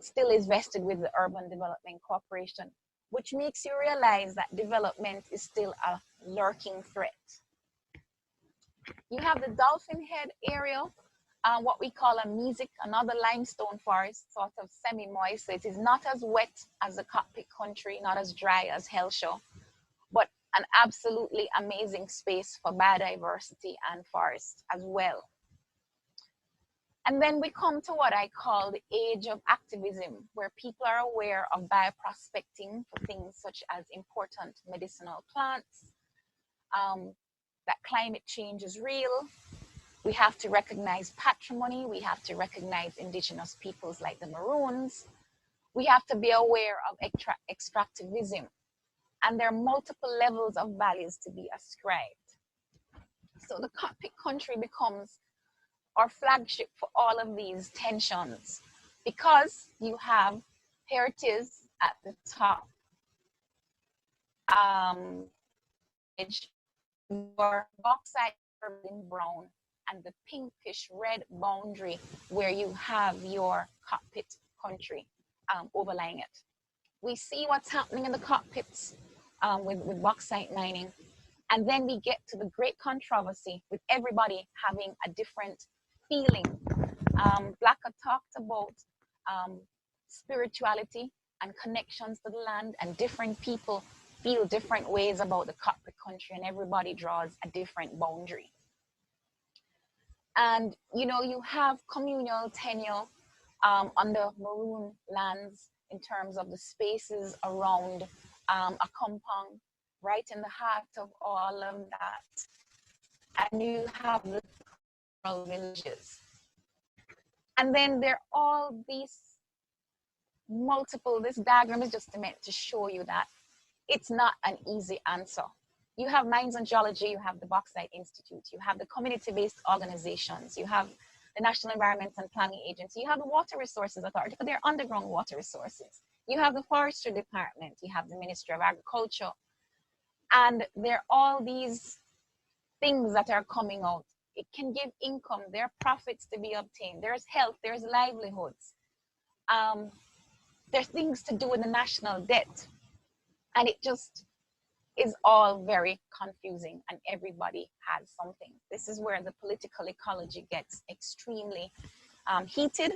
still is vested with the Urban Development Corporation, which makes you realize that development is still a lurking threat. You have the Dolphin Head area, what we call a mesic, another limestone forest, sort of semi-moist. So it is not as wet as the Cockpit Country, not as dry as Hellshire, but an absolutely amazing space for biodiversity and forest as well. And then we come to what I call the age of activism, where people are aware of bioprospecting for things such as important medicinal plants, that climate change is real. We have to recognize patrimony. We have to recognize indigenous peoples like the Maroons. We have to be aware of extractivism. And there are multiple levels of values to be ascribed. So the Cockpit Country becomes our flagship for all of these tensions, because you have, here it is at the top, your bauxite in brown and the pinkish red boundary where you have your Cockpit Country overlying it. We see what's happening in the cockpits with bauxite mining, and then we get to the great controversy with everybody having a different feeling. Blakka talked about spirituality and connections to the land, and different people feel different ways about the Cockpit Country, and everybody draws a different boundary. And, you know, you have communal tenure on the maroon lands in terms of the spaces around a compound, right in the heart of all of that. And you have the rural villages. And then there are all these multiple, this diagram is just meant to show you that it's not an easy answer. You have Mines and Geology, you have the Bauxite Institute, you have the community-based organizations, you have the National Environment and Planning Agency, you have the Water Resources Authority, but they're underground water resources. You have the Forestry Department, you have the Ministry of Agriculture, and there are all these things that are coming out. It can give income, there are profits to be obtained, there's health, there's livelihoods. There's things to do with the national debt. And it just is all very confusing, and everybody has something. This is where the political ecology gets extremely heated.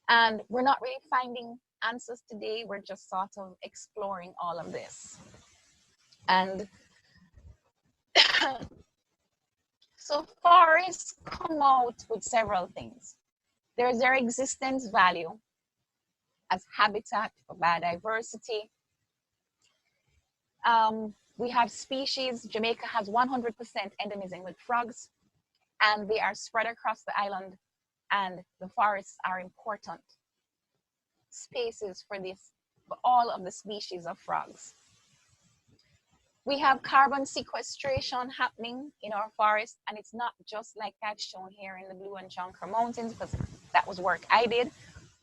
And we're not really finding answers today. We're just sort of exploring all of this. And so forests come out with several things. There's their existence value as habitat for biodiversity. We have species. Jamaica has 100% endemism with frogs, and they are spread across the island, and the forests are important spaces for all of the species of frogs. We have carbon sequestration happening in our forests, and it's not just like I've shown here in the Blue and Jonker Mountains, because that was work I did,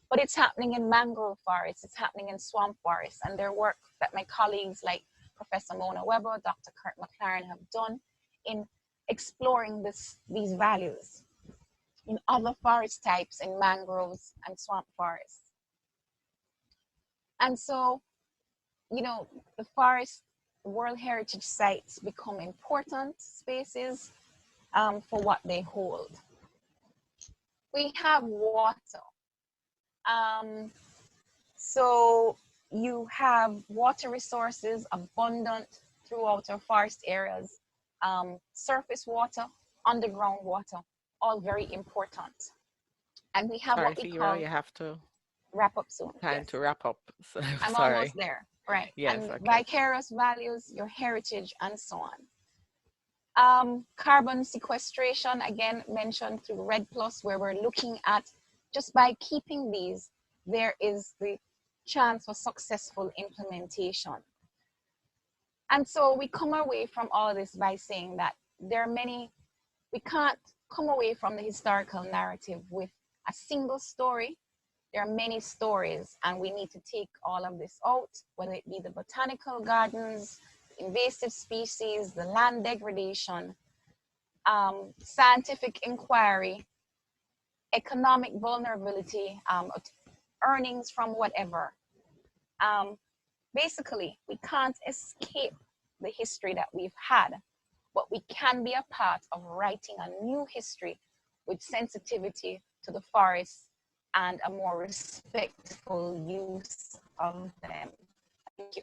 but it's happening in mangrove forests, it's happening in swamp forests, and their work that my colleagues like Professor Mona Weber, Dr. Kurt McLaren have done in exploring these values in other forest types, in mangroves and swamp forests. And so, you know, the forest World Heritage Sites become important spaces for what they hold. We have water. So you have water resources abundant throughout our forest areas, surface water, underground water, all very important. And we have what we call... You have to wrap up soon. Time to wrap up. So, I'm sorry. almost there. Right. Yes, and okay. Vicarious values, your heritage, and so on. Carbon sequestration, again, mentioned through REDD+, where we're looking at, just by keeping these, there is the chance for successful implementation. And so we come away from all this by saying that there are many, we can't come away from the historical narrative with a single story. There are many stories, and we need to take all of this out, whether it be the botanical gardens, invasive species, the land degradation, scientific inquiry, economic vulnerability, earnings from whatever. Basically, we can't escape the history that we've had, but we can be a part of writing a new history with sensitivity to the forests and a more respectful use of them. Thank you.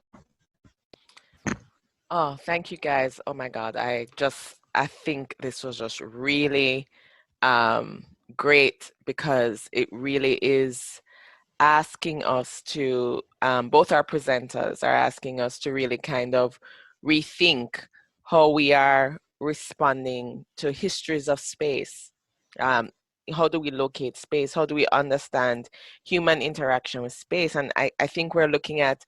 Oh, thank you guys. Oh my God, I think this was just really great, because it really is asking us to, both our presenters are asking us to really kind of rethink how we are responding to histories of space. How do we locate space? How do we understand human interaction with space? And I think we're looking at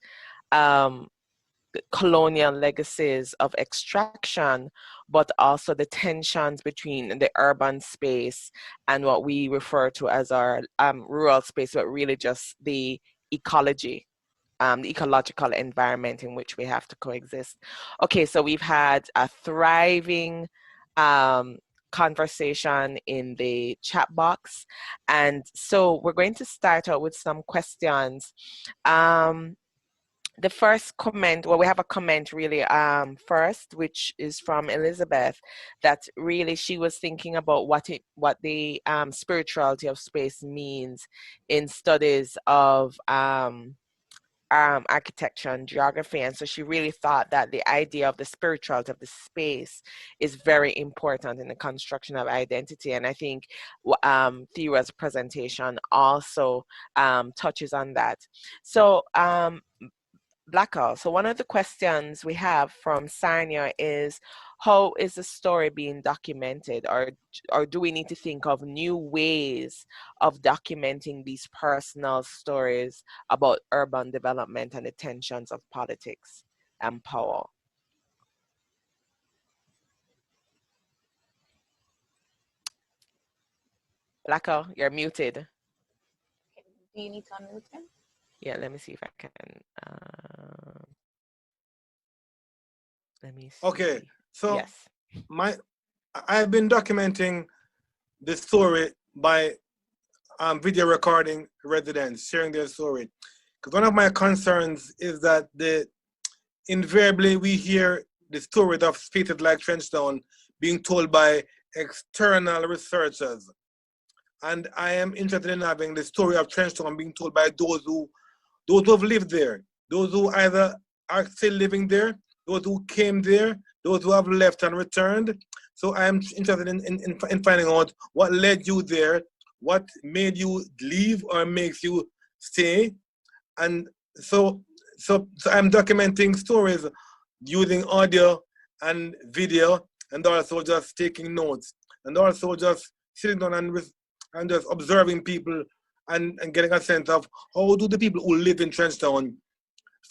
colonial legacies of extraction, but also the tensions between the urban space and what we refer to as our rural space, but really just the ecology, the ecological environment in which we have to coexist. Okay, so we've had a thriving conversation in the chat box. And so we're going to start out with some questions. The first comment, well, we have a comment really first, which is from Elizabeth, that really she was thinking about what the spirituality of space means in studies of architecture and geography. And so she really thought that the idea of the spirituality of the space is very important in the construction of identity. And I think Thera's presentation also touches on that. So Blakka, so one of the questions we have from Sarnia is, how is the story being documented, or do we need to think of new ways of documenting these personal stories about urban development and the tensions of politics and power? Blakka, you're muted. Do you need to unmute him? Yeah, let me see if I can. Let me see. Okay, so yes. I've been documenting the story by video recording residents sharing their story. Because one of my concerns is that invariably we hear the stories of spaces like Trenchtown being told by external researchers. And I am interested in having the story of Trenchtown being told by those who have lived there, those who either are still living there, those who came there, those who have left and returned. So I'm interested in finding out what led you there, what made you leave or makes you stay. And so I'm documenting stories using audio and video, and also just taking notes, and also just sitting down and just observing people and getting a sense of how do the people who live in Trenchtown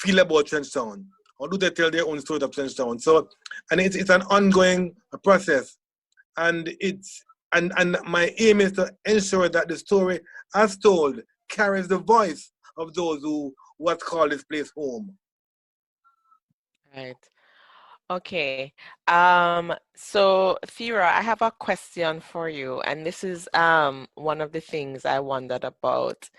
feel about Trenchtown? How do they tell their own story of Trenchtown? So, and it's an ongoing process, and and my aim is to ensure that the story, as told, carries the voice of those who what call this place home. Right. Okay. So Thera, I have a question for you, and this is one of the things I wondered about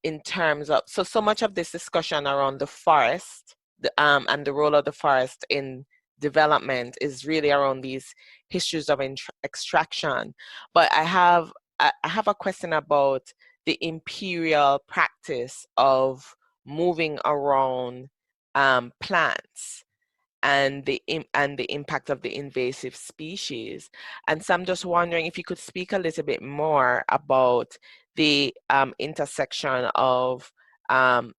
in terms of so much of this discussion around the forest, and the role of the forest in development is really around these histories of extraction. But I have a question about the imperial practice of moving around plants and the impact of the invasive species. And so I'm just wondering if you could speak a little bit more about the intersection of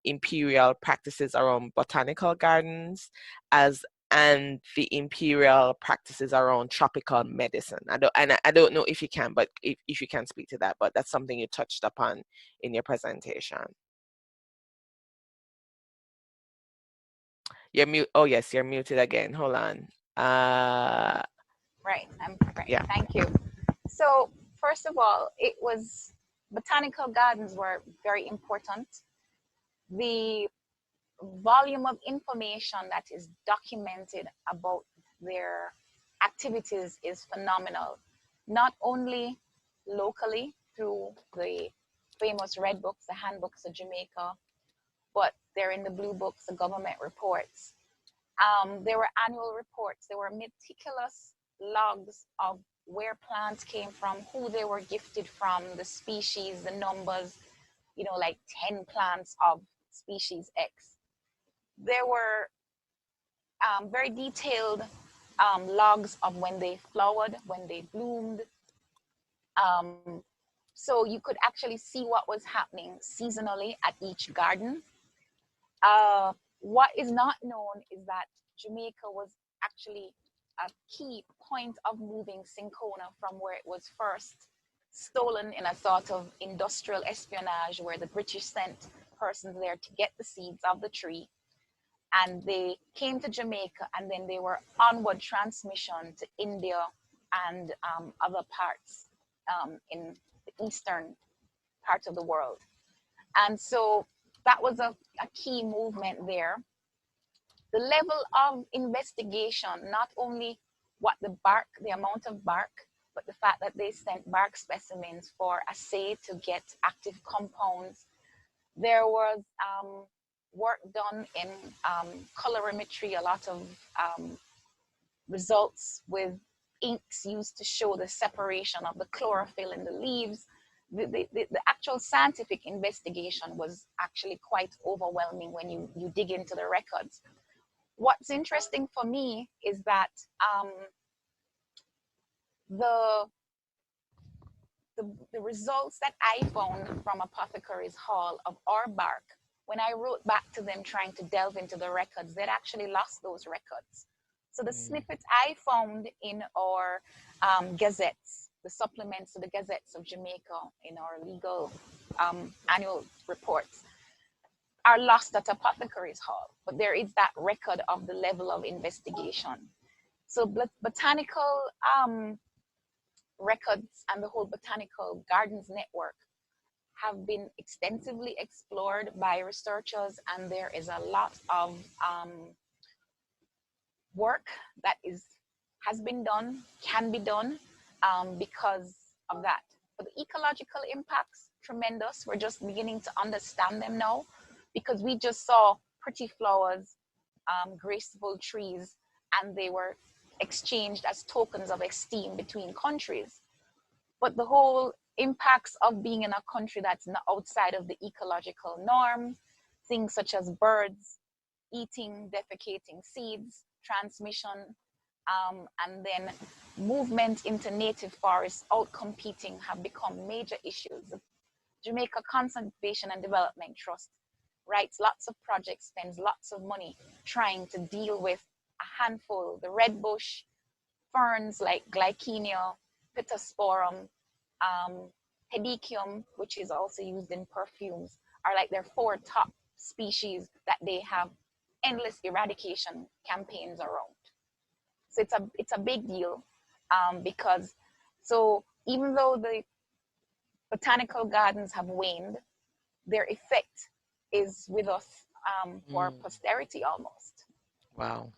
imperial practices around botanical gardens and the imperial practices around tropical medicine. I don't know if you can, but if you can speak to that, but that's something you touched upon in your presentation. You're mute. Oh yes, you're muted again. Hold on. Right. Yeah. Thank you. So first of all, botanical gardens were very important. The volume of information that is documented about their activities is phenomenal, not only locally through the famous red books, the handbooks of Jamaica, but they're in the blue books, the government reports. There were annual reports. There were meticulous logs of where plants came from, who they were gifted from, the species, the numbers, like 10 plants of species X. There were very detailed logs of when they flowered, when they bloomed. So you could actually see what was happening seasonally at each garden. What is not known is that Jamaica was actually a key point of moving Cinchona from where it was first stolen in a sort of industrial espionage, where the British sent persons there to get the seeds of the tree. And they came to Jamaica, and then they were onward transmission to India and other parts in the eastern part of the world. And so that was a key movement there. The level of investigation, not only what the amount of bark, but the fact that they sent bark specimens for assay to get active compounds. There was work done in colorimetry, a lot of results with inks used to show the separation of the chlorophyll in the leaves, the actual scientific investigation was actually quite overwhelming when you dig into the records. What's interesting for me is that the results that I found from Apothecaries Hall of our bark, when I wrote back to them trying to delve into the records, they'd actually lost those records. So the snippets I found in our gazettes, the supplements to the gazettes of Jamaica in our legal annual reports, are lost at Apothecaries Hall, but there is that record of the level of investigation. So botanical records and the whole botanical gardens network have been extensively explored by researchers, and there is a lot of work that has been done, can be done because of that. But the ecological impacts, tremendous. We're just beginning to understand them now, because we just saw pretty flowers, graceful trees, and they were exchanged as tokens of esteem between countries. But the whole impacts of being in a country that's not outside of the ecological norm, things such as birds eating, defecating seeds, transmission, and then movement into native forests, out-competing, have become major issues. The Jamaica Conservation and Development Trust writes lots of projects, spends lots of money trying to deal with a handful, the red bush, ferns like Glycinia, Pittosporum, Hedychium, which is also used in perfumes, are like their 4 top species that they have endless eradication campaigns around. So it's a big deal because even though the botanical gardens have waned, their effect is with us for posterity almost. Wow.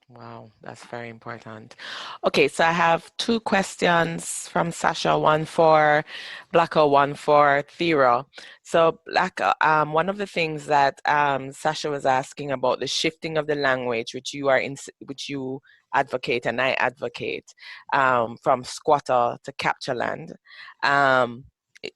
Wow, that's very important. Okay, so I have 2 questions from Sasha, one for Blakka, one for Thera. So Blakka, one of the things that Sasha was asking about the shifting of the language, which you advocate and I advocate, from squatter to capture land,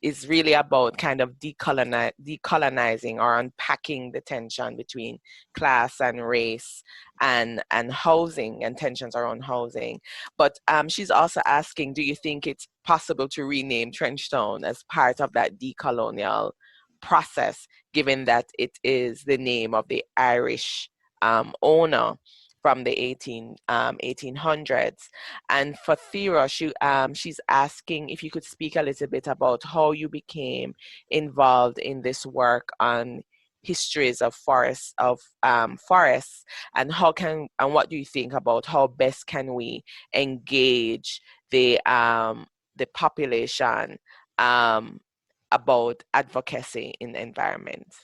is really about kind of decolonizing or unpacking the tension between class and race and housing and tensions around housing. But she's also asking, do you think it's possible to rename Trenchtown as part of that decolonial process, given that it is the name of the Irish owner from the 1800s. And for Thera, she's asking if you could speak a little bit about how you became involved in this work on histories of forests, and what do you think about how best can we engage the population about advocacy in the environment?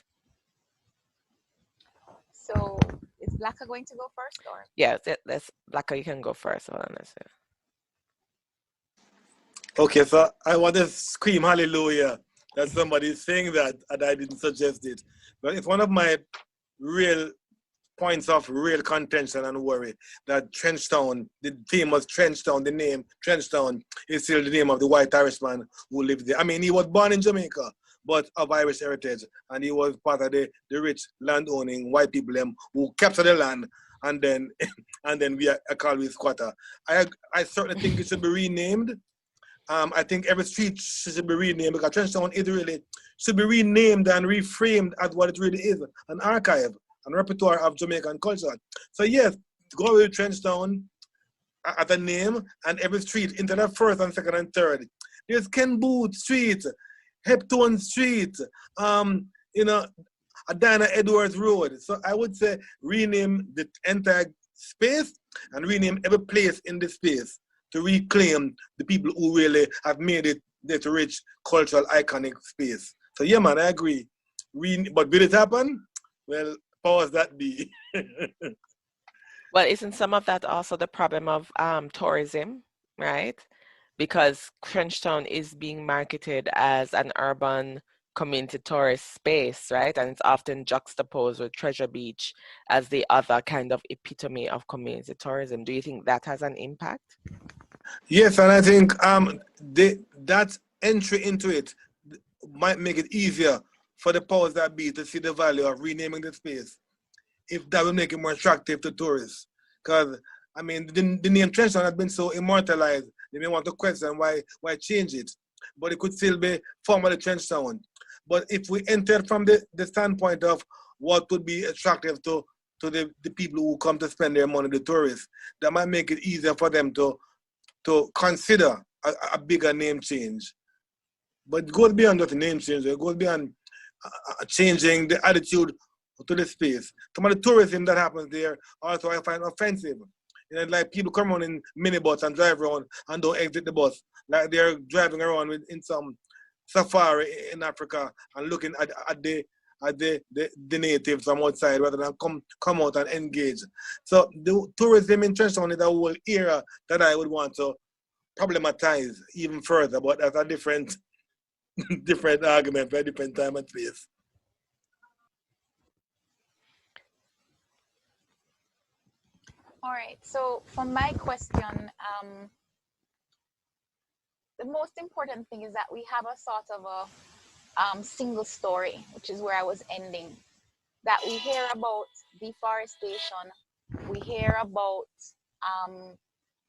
So is Blakka going to go first, or? Yeah, let's Blakka, you can go first. Hold on a second. Okay, so I want to scream hallelujah that somebody's saying that and I didn't suggest it. But it's one of my real points of real contention and worry that Trenchtown, the famous Trenchtown, the name Trenchtown is still the name of the white Irishman who lived there. I mean, he was born in Jamaica, but of Irish heritage, and he was part of the rich land-owning white people who captured the land, and then we are called with squatter. I certainly think it should be renamed. I think every street should be renamed, because Trenchtown should be renamed and reframed as what it really is, an archive and repertoire of Jamaican culture. So yes, go with Trenchtown at a name, and every street, instead of first and second and third, there's Ken Booth Street, Hepton Street, Adana Edwards Road. So I would say rename the entire space and rename every place in the space to reclaim the people who really have made it this rich cultural iconic space. So yeah, man, I agree. But will it happen? Well, powers that be. Well, isn't some of that also the problem of tourism, right? Because Trenchtown is being marketed as an urban community tourist space, right? And it's often juxtaposed with Treasure Beach as the other kind of epitome of community tourism. Do you think that has an impact? Yes, and I think that entry into it might make it easier for the powers that be to see the value of renaming the space, if that will make it more attractive to tourists. Because, I mean, the name Trenchtown has been so immortalized, they may want to question why change it. But it could still be formerly Trenchtown. But if we entered from the standpoint of what would be attractive to the people who come to spend their money, the tourists, that might make it easier for them to consider a bigger name change. But it goes beyond just a name change. It goes beyond changing the attitude to the space. Some of the tourism that happens there also I find offensive. You know, like people come around in minibus and drive around and don't exit the bus. Like they're driving around in some safari in Africa and looking at the natives from outside rather than come out and engage. So the tourism in Trenchtown is a whole era that I would want to problematize even further, but that's a different argument for a different time and place. All right, so for my question, the most important thing is that we have a sort of a single story, which is where I was ending, that we hear about deforestation, we hear about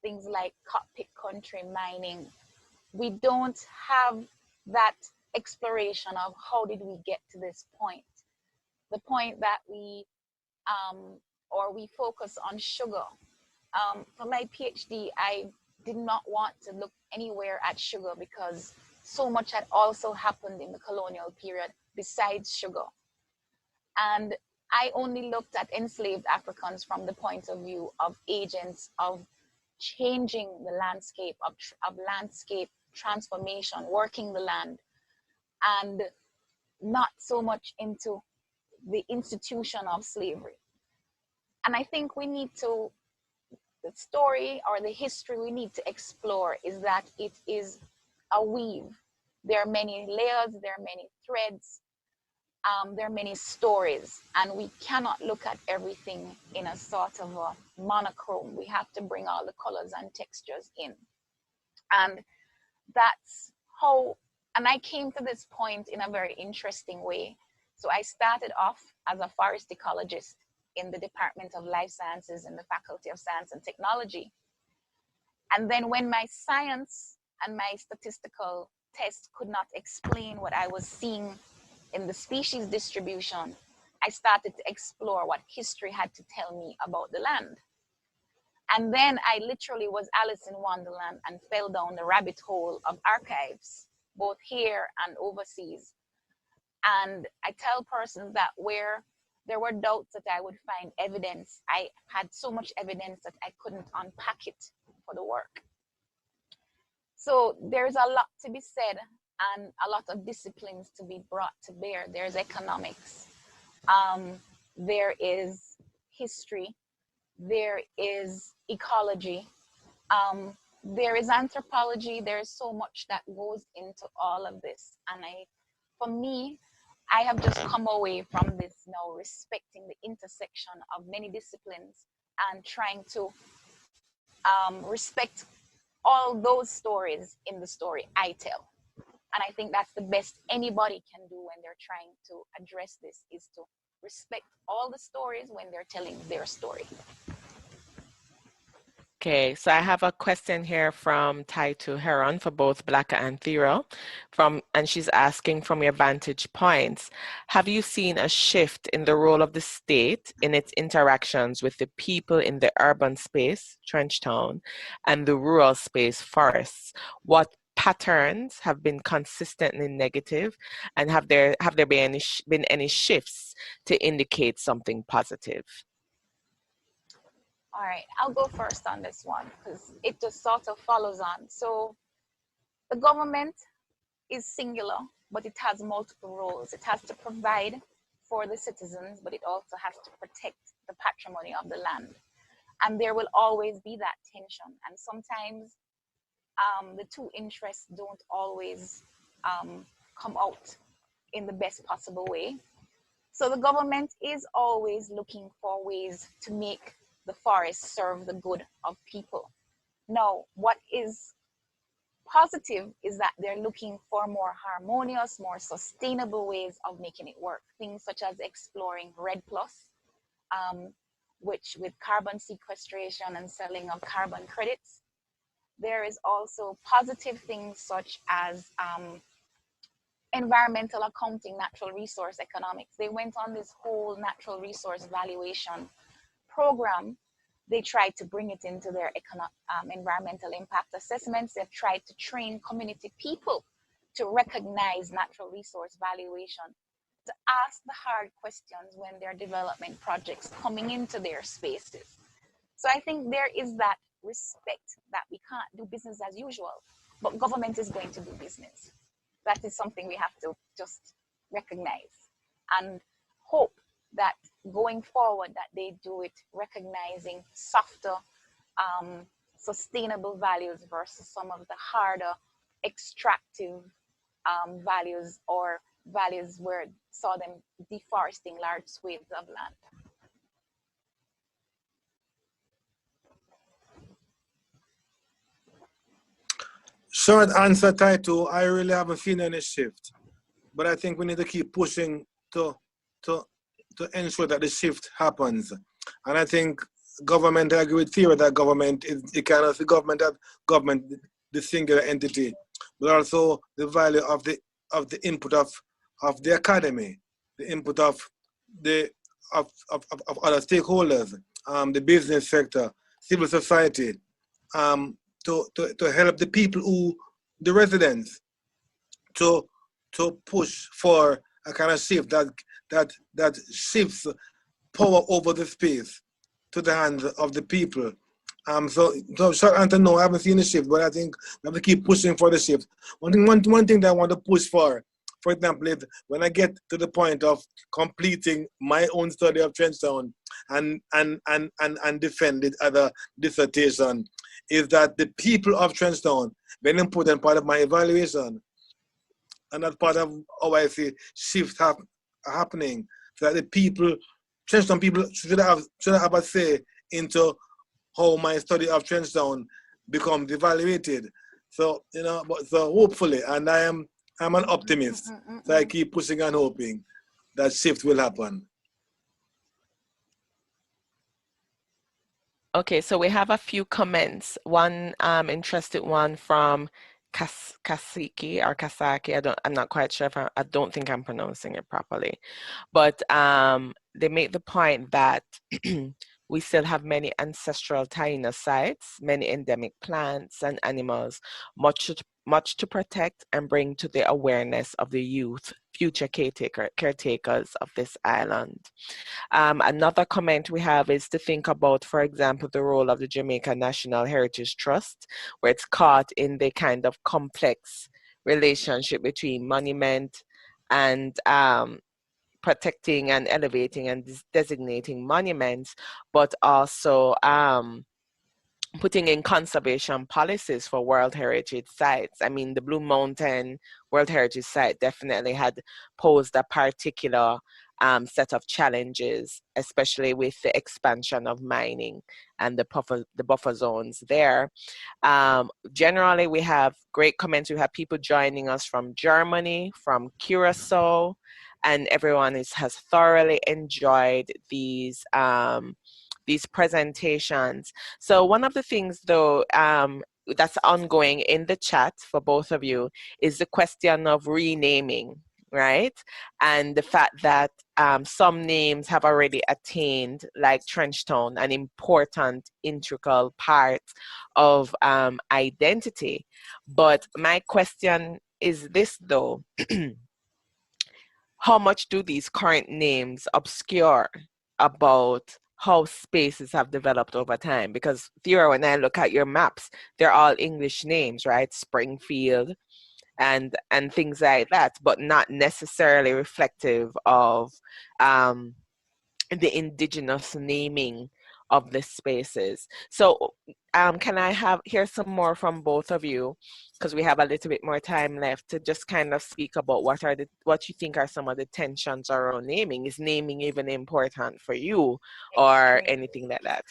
things like cockpit country mining. We don't have that exploration of how did we get to this point. The point that we focus on sugar. For my PhD, I did not want to look anywhere at sugar because so much had also happened in the colonial period besides sugar. And I only looked at enslaved Africans from the point of view of agents of changing the landscape, of landscape transformation, working the land, and not so much into the institution of slavery. And I think we need to, the story or the history we need to explore is that it is a weave. There are many layers, there are many threads, there are many stories, and we cannot look at everything in a sort of a monochrome. We have to bring all the colors and textures in. And that's how, and I came to this point in a very interesting way. So I started off as a forest ecologist in the Department of Life Sciences in the Faculty of Science and Technology. And then when my science and my statistical tests could not explain what I was seeing in the species distribution, I started to explore what history had to tell me about the land. And then I literally was Alice in Wonderland and fell down the rabbit hole of archives, both here and overseas. And I tell persons that where there were doubts that I would find evidence, I had so much evidence that I couldn't unpack it for the work. So there's a lot to be said and a lot of disciplines to be brought to bear. There's economics, there is history, there is ecology, there is anthropology. There's so much that goes into all of this. And for me, I have just come away from this now respecting the intersection of many disciplines and trying to respect all those stories in the story I tell. And I think that's the best anybody can do when they're trying to address this, is to respect all the stories when they're telling their story. Okay, so I have a question here from Taitu Heron for both Blakka and Thera, and she's asking, from your vantage points, have you seen a shift in the role of the state in its interactions with the people in the urban space, Trenchtown, and the rural space, forests? What patterns have been consistently negative, and have there been any shifts to indicate something positive? All right, I'll go first on this one because it just sort of follows on. So the government is singular, but it has multiple roles. It has to provide for the citizens, but it also has to protect the patrimony of the land. And there will always be that tension. And sometimes the two interests don't always come out in the best possible way. So the government is always looking for ways to make the forest serve the good of people. Now, what is positive is that they're looking for more harmonious, more sustainable ways of making it work. Things such as exploring RED+, which with carbon sequestration and selling of carbon credits. There is also positive things such as environmental accounting, natural resource economics. They went on this whole natural resource valuation program. They tried to bring it into their environmental impact assessments. They've tried to train community people to recognize natural resource valuation, to ask the hard questions when there are development projects coming into their spaces. So I think there is that respect that we can't do business as usual, but government is going to do business. That is something we have to just recognize and hope that going forward that they do it recognizing softer, sustainable values versus some of the harder extractive values or values where saw them deforesting large swathes of land. Short answer, Taito, I really haven't seen any shift, but I think we need to keep pushing to ensure that the shift happens. And I think government, I agree with Thera that government is, you cannot see government as government, the singular entity, but also the value of the input of the academy, the input of the of other stakeholders, the business sector, civil society, to help the people who, the residents, to push for a kind of shift that shifts power over the space to the hands of the people. So short answer, no, I haven't seen the shift, but I think we have to keep pushing for the shift. One thing that I want to push for example, is when I get to the point of completing my own study of Trenchtown and defend it as a dissertation, is that the people of Trenchtown, very important part of my evaluation, and that's part of how I see shift happening, so that the people, Trenchtown people should have a say into how my study of Trenchtown becomes evaluated. So, you know, so hopefully, and I'm an optimist, so I keep pushing and hoping that shift will happen. Okay, so we have a few comments. One interested one from Kasiki or Kasaki. I'm not quite sure if I don't think I'm pronouncing it properly, but they make the point that we still have many ancestral taina sites, many endemic plants and animals, much to protect and bring to the awareness of the youth, future caretakers of this island. Another comment we have is to think about, for example, the role of the Jamaica National Heritage Trust, where it's caught in the kind of complex relationship between monument and protecting and elevating and designating monuments, but also putting in conservation policies for World Heritage sites. I mean, the Blue Mountain World Heritage Site definitely had posed a particular set of challenges, especially with the expansion of mining and the buffer zones there. Generally, we have great comments. We have people joining us from Germany, from Curacao, and everyone has thoroughly enjoyed these presentations. So one of the things, though, that's ongoing in the chat for both of you is the question of renaming, right? And the fact that some names have already attained, like Trenchtown, an important integral part of identity. But my question is this, though. How much do these current names obscure about how spaces have developed over time? Because Thera, when I look at your maps, they're all English names, right? Springfield and things like that, but not necessarily reflective of the indigenous naming of the spaces. So can I hear some more from both of you, because we have a little bit more time left, to just kind of speak about what you think are some of the tensions around naming. Is naming even important for you, or anything like that?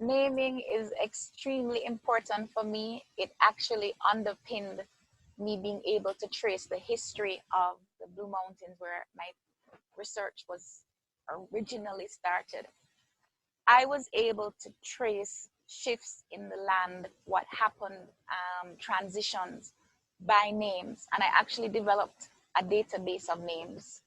naming is extremely important for me. It actually underpinned me being able to trace the history of the Blue Mountains, where my research was originally started. I was able to trace shifts in the land, what happened, transitions by names. And I actually developed a database of names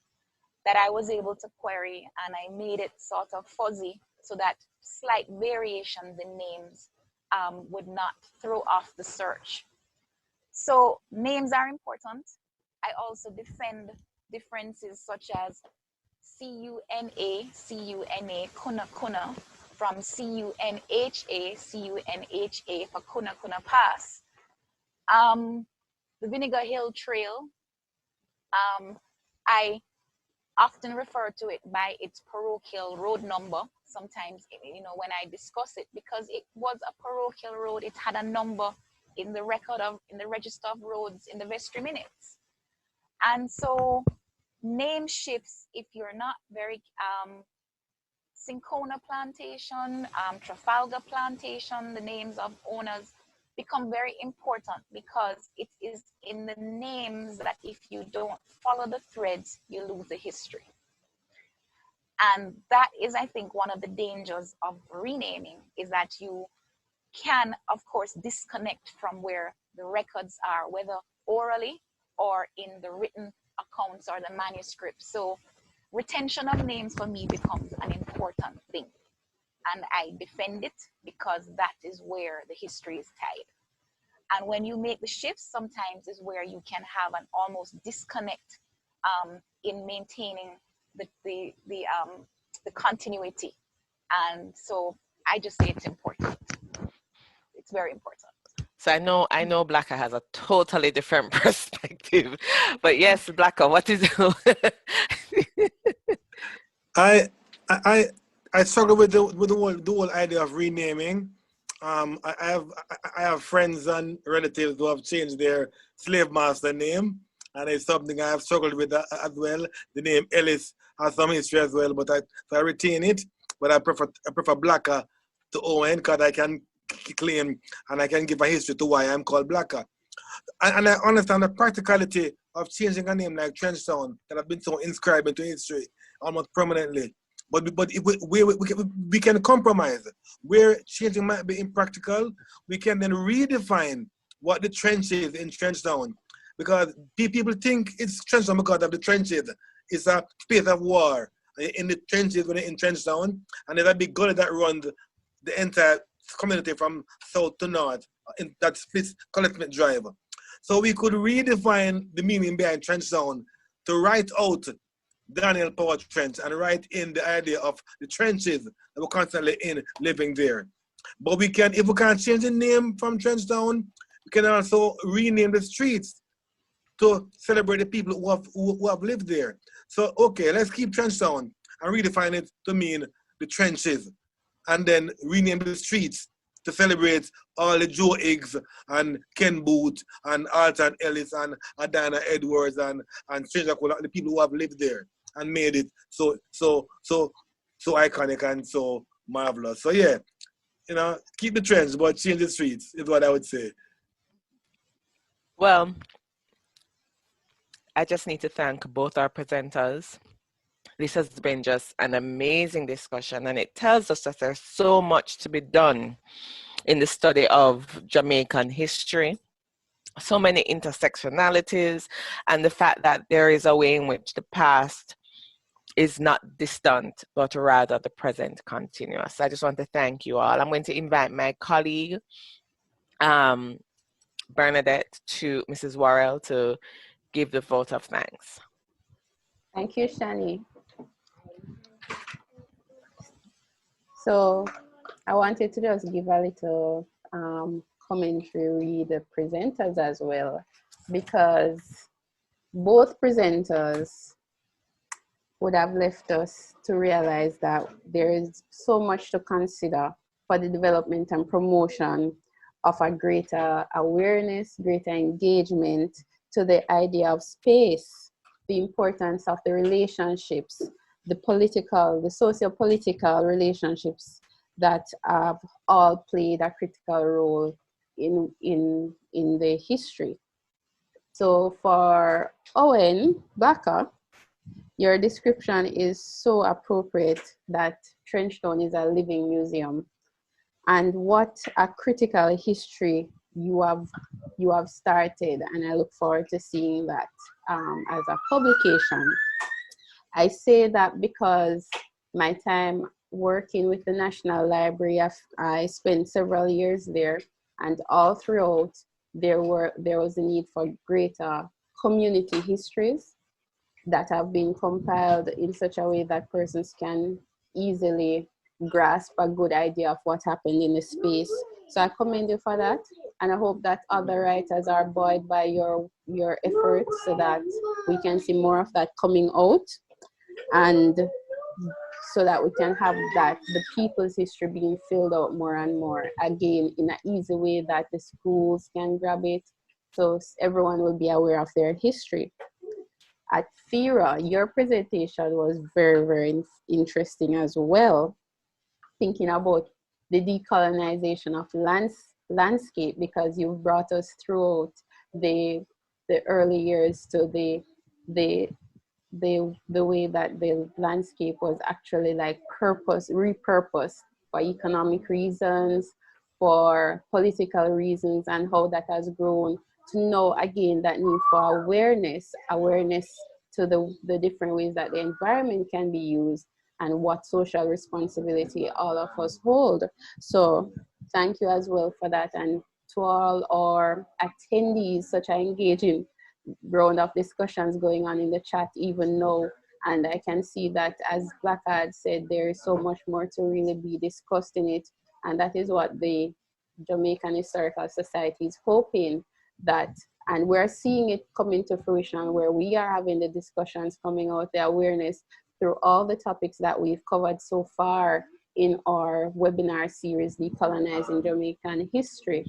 that I was able to query, and I made it sort of fuzzy so that slight variations in names would not throw off the search. So names are important. I also defend differences such as C-U-N-A, C-U-N-A, kuna kuna, from C-U-N-H-A, C-U-N-H-A for kuna kuna pass. The Vinegar Hill Trail, I often refer to it by its parochial road number. Sometimes, you know, when I discuss it, because it was a parochial road, it had a number in the record of, in the register of roads in the vestry minutes. And so name shifts, if you're not very, Cinchona Plantation, Trafalgar Plantation, the names of owners become very important, because it is in the names that if you don't follow the threads, you lose the history. And that is, I think, one of the dangers of renaming, is that you can, of course, disconnect from where the records are, whether orally or in the written accounts or the manuscript. So retention of names for me becomes an important thing. And I defend it because that is where the history is tied. And when you make the shifts, sometimes is where you can have an almost disconnect in maintaining the continuity. And so I just say it's important. It's very important. So I know Blakka has a totally different perspective, but yes, Blakka, what is I struggle with the whole idea of renaming. I have friends and relatives who have changed their slave master name, and it's something I have struggled with as well. The name Ellis has some history as well, but I retain it. But I prefer Blakka to Owen, because I can claim and I can give a history to why I'm called Blakka. And I understand the practicality of changing a name like Trenchtown that have been so inscribed into history almost permanently. But if we can compromise. Where changing might be impractical, we can then redefine what the trench is in Trenchtown. Because people think it's Trenchtown because of the trenches. It's a space of war in the trenches when in Trenchtown, and there's a big gully that runs the entire community from south to north, in that splits Collectment Drive. So we could redefine the meaning behind Trenchtown to write out Daniel Power Trench and write in the idea of the trenches that we're constantly in living there. But we can, if we can't change the name from Trenchtown, we can also rename the streets to celebrate the people who have lived there. So, okay, let's keep Trenchtown and redefine it to mean the trenches, and then rename the streets to celebrate all the Joe Higgs and Ken Booth and Alton Ellis and Adana Edwards and Stranger Cola, the people who have lived there and made it so iconic and so marvelous. So yeah, you know, keep the trends but change the streets is what I would say. Well, I just need to thank both our presenters. This has been just an amazing discussion, and it tells us that there's so much to be done in the study of Jamaican history. So many intersectionalities, and the fact that there is a way in which the past is not distant, but rather the present continuous. I just want to thank you all. I'm going to invite my colleague, Bernadette, to Mrs. Worrell to give the vote of thanks. Thank you, Shani. So I wanted to just give a little commentary with the presenters as well, because both presenters would have left us to realize that there is so much to consider for the development and promotion of a greater awareness, greater engagement to the idea of space, the importance of the relationships, the political, the socio-political relationships that have all played a critical role in the history. So for Owen, Blakka, your description is so appropriate that Trenchtown is a living museum. And what a critical history you have started, and I look forward to seeing that as a publication. I say that because my time working with the National Library, I spent several years there, and all throughout there was a need for greater community histories that have been compiled in such a way that persons can easily grasp a good idea of what happened in the space. So I commend you for that, and I hope that other writers are buoyed by your efforts so that we can see more of that coming out, and so that we can have that the people's history being filled out more and more, again in an easy way that the schools can grab it, so everyone will be aware of their history. At Thera, your presentation was very, very interesting as well, thinking about the decolonization of landscape, because you've brought us throughout the early years to the way that the landscape was actually like repurposed for economic reasons, for political reasons, and how that has grown to know again that need for awareness to the different ways that the environment can be used and what social responsibility all of us hold. So thank you as well for that, and to all our attendees, such an engaging round of discussions going on in the chat even now. And I can see that, as Blakka had said, there is so much more to really be discussed in it, and that is what the Jamaican Historical Society is hoping that, and we're seeing it come into fruition, where we are having the discussions coming out, the awareness through all the topics that we've covered so far in our webinar series, Decolonizing Jamaican History,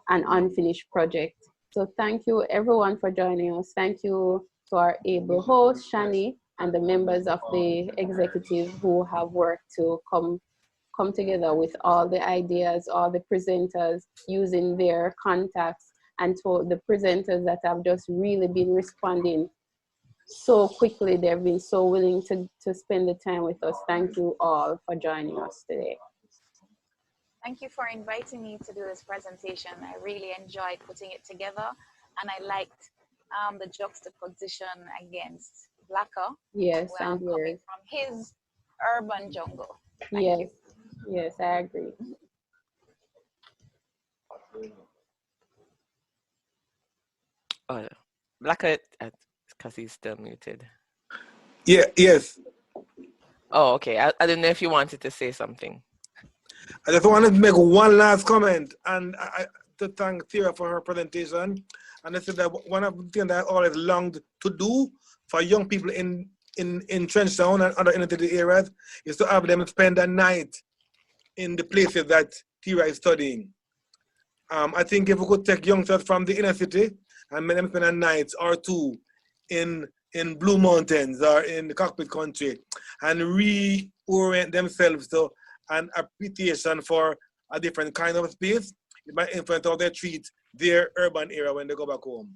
an unfinished project. So thank you everyone for joining us. Thank you to our able host, Shani, and the members of the executive who have worked to come together with all the ideas, all the presenters using their contacts, and to the presenters that have just really been responding so quickly. They've been so willing to spend the time with us. Thank you all for joining us today. Thank you for inviting me to do this presentation. I really enjoyed putting it together, and I liked the juxtaposition against Blakka. Yes, coming from his urban jungle. Thank you. Yes, I agree. Oh, Blakka, because he's still muted. Yeah, yes. Oh, okay. I don't know if you wanted to say something. I just wanted to make one last comment, and to thank Thera for her presentation. And I said that one of the things that I always longed to do for young people in Trenchtown and other inner city areas is to have them spend a night in the places that Thera is studying. I think if we could take youngsters from the inner city and make them spend a night or two in Blue Mountains or in the Cockpit Country and reorient themselves to an appreciation for a different kind of space, it might influence how they treat their urban area when they go back home.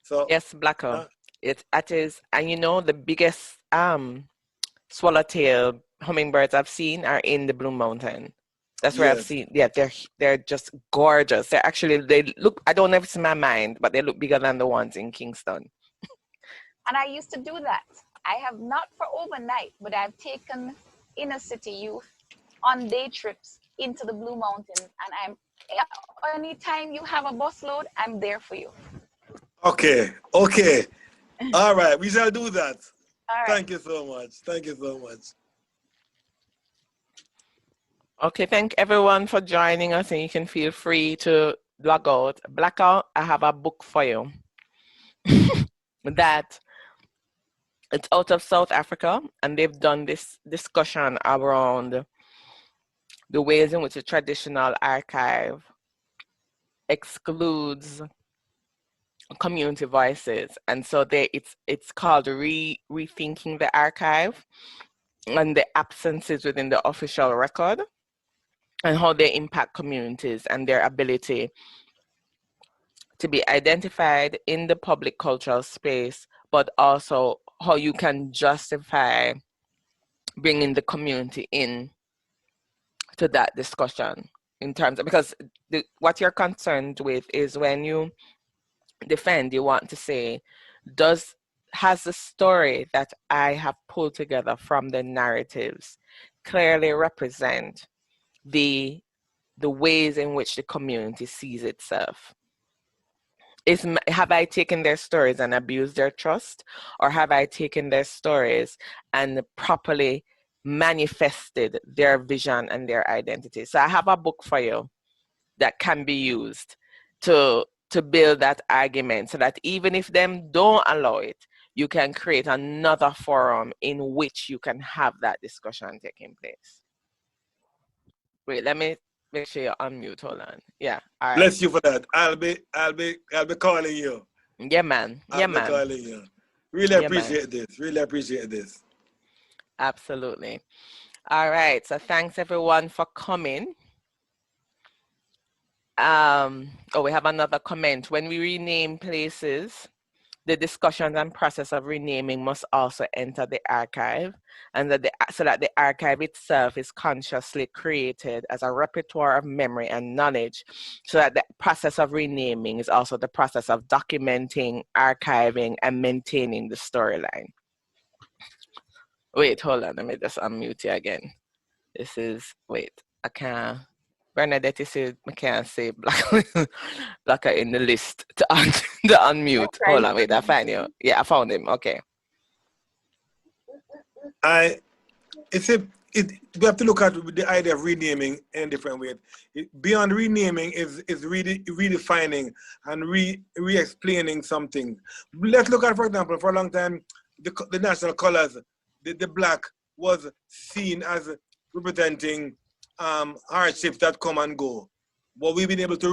So yes, Blakka, it is, and you know, the biggest swallowtail hummingbirds I've seen are in the Blue Mountain. That's where I've seen. Yeah, they're just gorgeous. They look. I don't know if it's in my mind, but they look bigger than the ones in Kingston. And I used to do that. I have not for overnight, but I've taken inner city youth on day trips into the Blue Mountains, and anytime you have a busload, I'm there for you. Okay. All right, we shall do that. All right. Thank you so much. Thank you so much. Okay, thank everyone for joining us, and you can feel free to log out. Blakka, I have a book for you. That it's out of South Africa, and they've done this discussion around the ways in which the traditional archive excludes community voices. And so it's called Rethinking the Archive and the Absences Within the Official Record. and how they impact communities and their ability to be identified in the public cultural space, but also how you can justify bringing the community in to that discussion in terms of, because what you're concerned with is when you defend, you want to say, has the story that I have pulled together from the narratives clearly represent the ways in which the community sees itself? Have I taken their stories and abused their trust, or have I taken their stories and properly manifested their vision and their identity? So I have a book for you that can be used to build that argument, so that even if them don't allow it, you can create another forum in which you can have that discussion taking place. Wait, let me make sure you're unmute. Hold on. Yeah. All right. Bless you for that. I'll be calling you. Yeah, man. Yeah, man. I'll be calling you. Really appreciate this. Really appreciate this. Absolutely. All right. So thanks everyone for coming. Oh, we have another comment. When we rename places, the discussions and process of renaming must also enter the archive, and so that the archive itself is consciously created as a repertoire of memory and knowledge, so that the process of renaming is also the process of documenting, archiving, and maintaining the storyline. Wait, hold on, let me just unmute you again. This is, wait, I can't. Bernadette said I can't say Blakka in the list to unmute. Okay. Hold on, wait, I find you. Yeah, I found him. Okay. We have to look at the idea of renaming in different ways. Beyond renaming is redefining and re-explaining something. Let's look at, for example, for a long time, the national colors, the black was seen as representing hardships that come and go. But we've been able to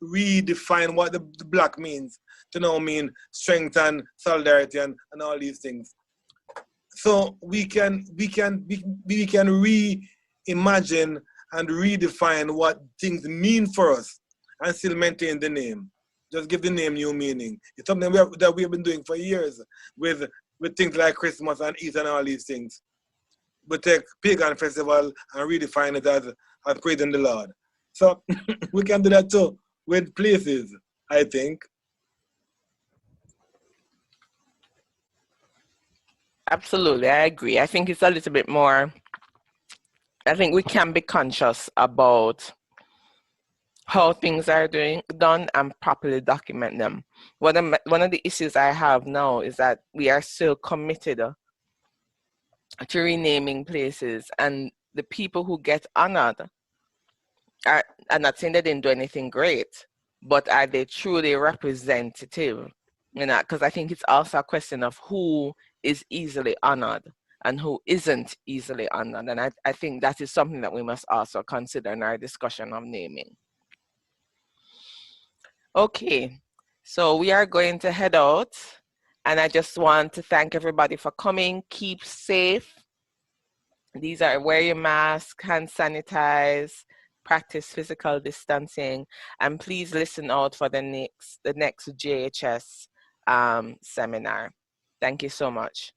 redefine what the black means to now mean strength and solidarity and all these things. So we can reimagine and redefine what things mean for us and still maintain the name. Just give the name new meaning. It's something that we have been doing for years with things like Christmas and Easter and all these things. We take pagan festival and redefine it as praising the Lord. So we can do that too with places, I think. Absolutely, I agree. I think it's a little bit more, I think we can be conscious about how things are done and properly document them. One of the issues I have now is that we are still committed to renaming places, and the people who get honored are not saying they didn't do anything great, but are they truly representative? You know, because I think it's also a question of who is easily honored and who isn't easily honored. And I think that is something that we must also consider in our discussion of naming. Okay, so we are going to head out, and I just want to thank everybody for coming. Keep safe. These are wear your mask, hand sanitize, practice physical distancing, and please listen out for the next JHS seminar. Thank you so much.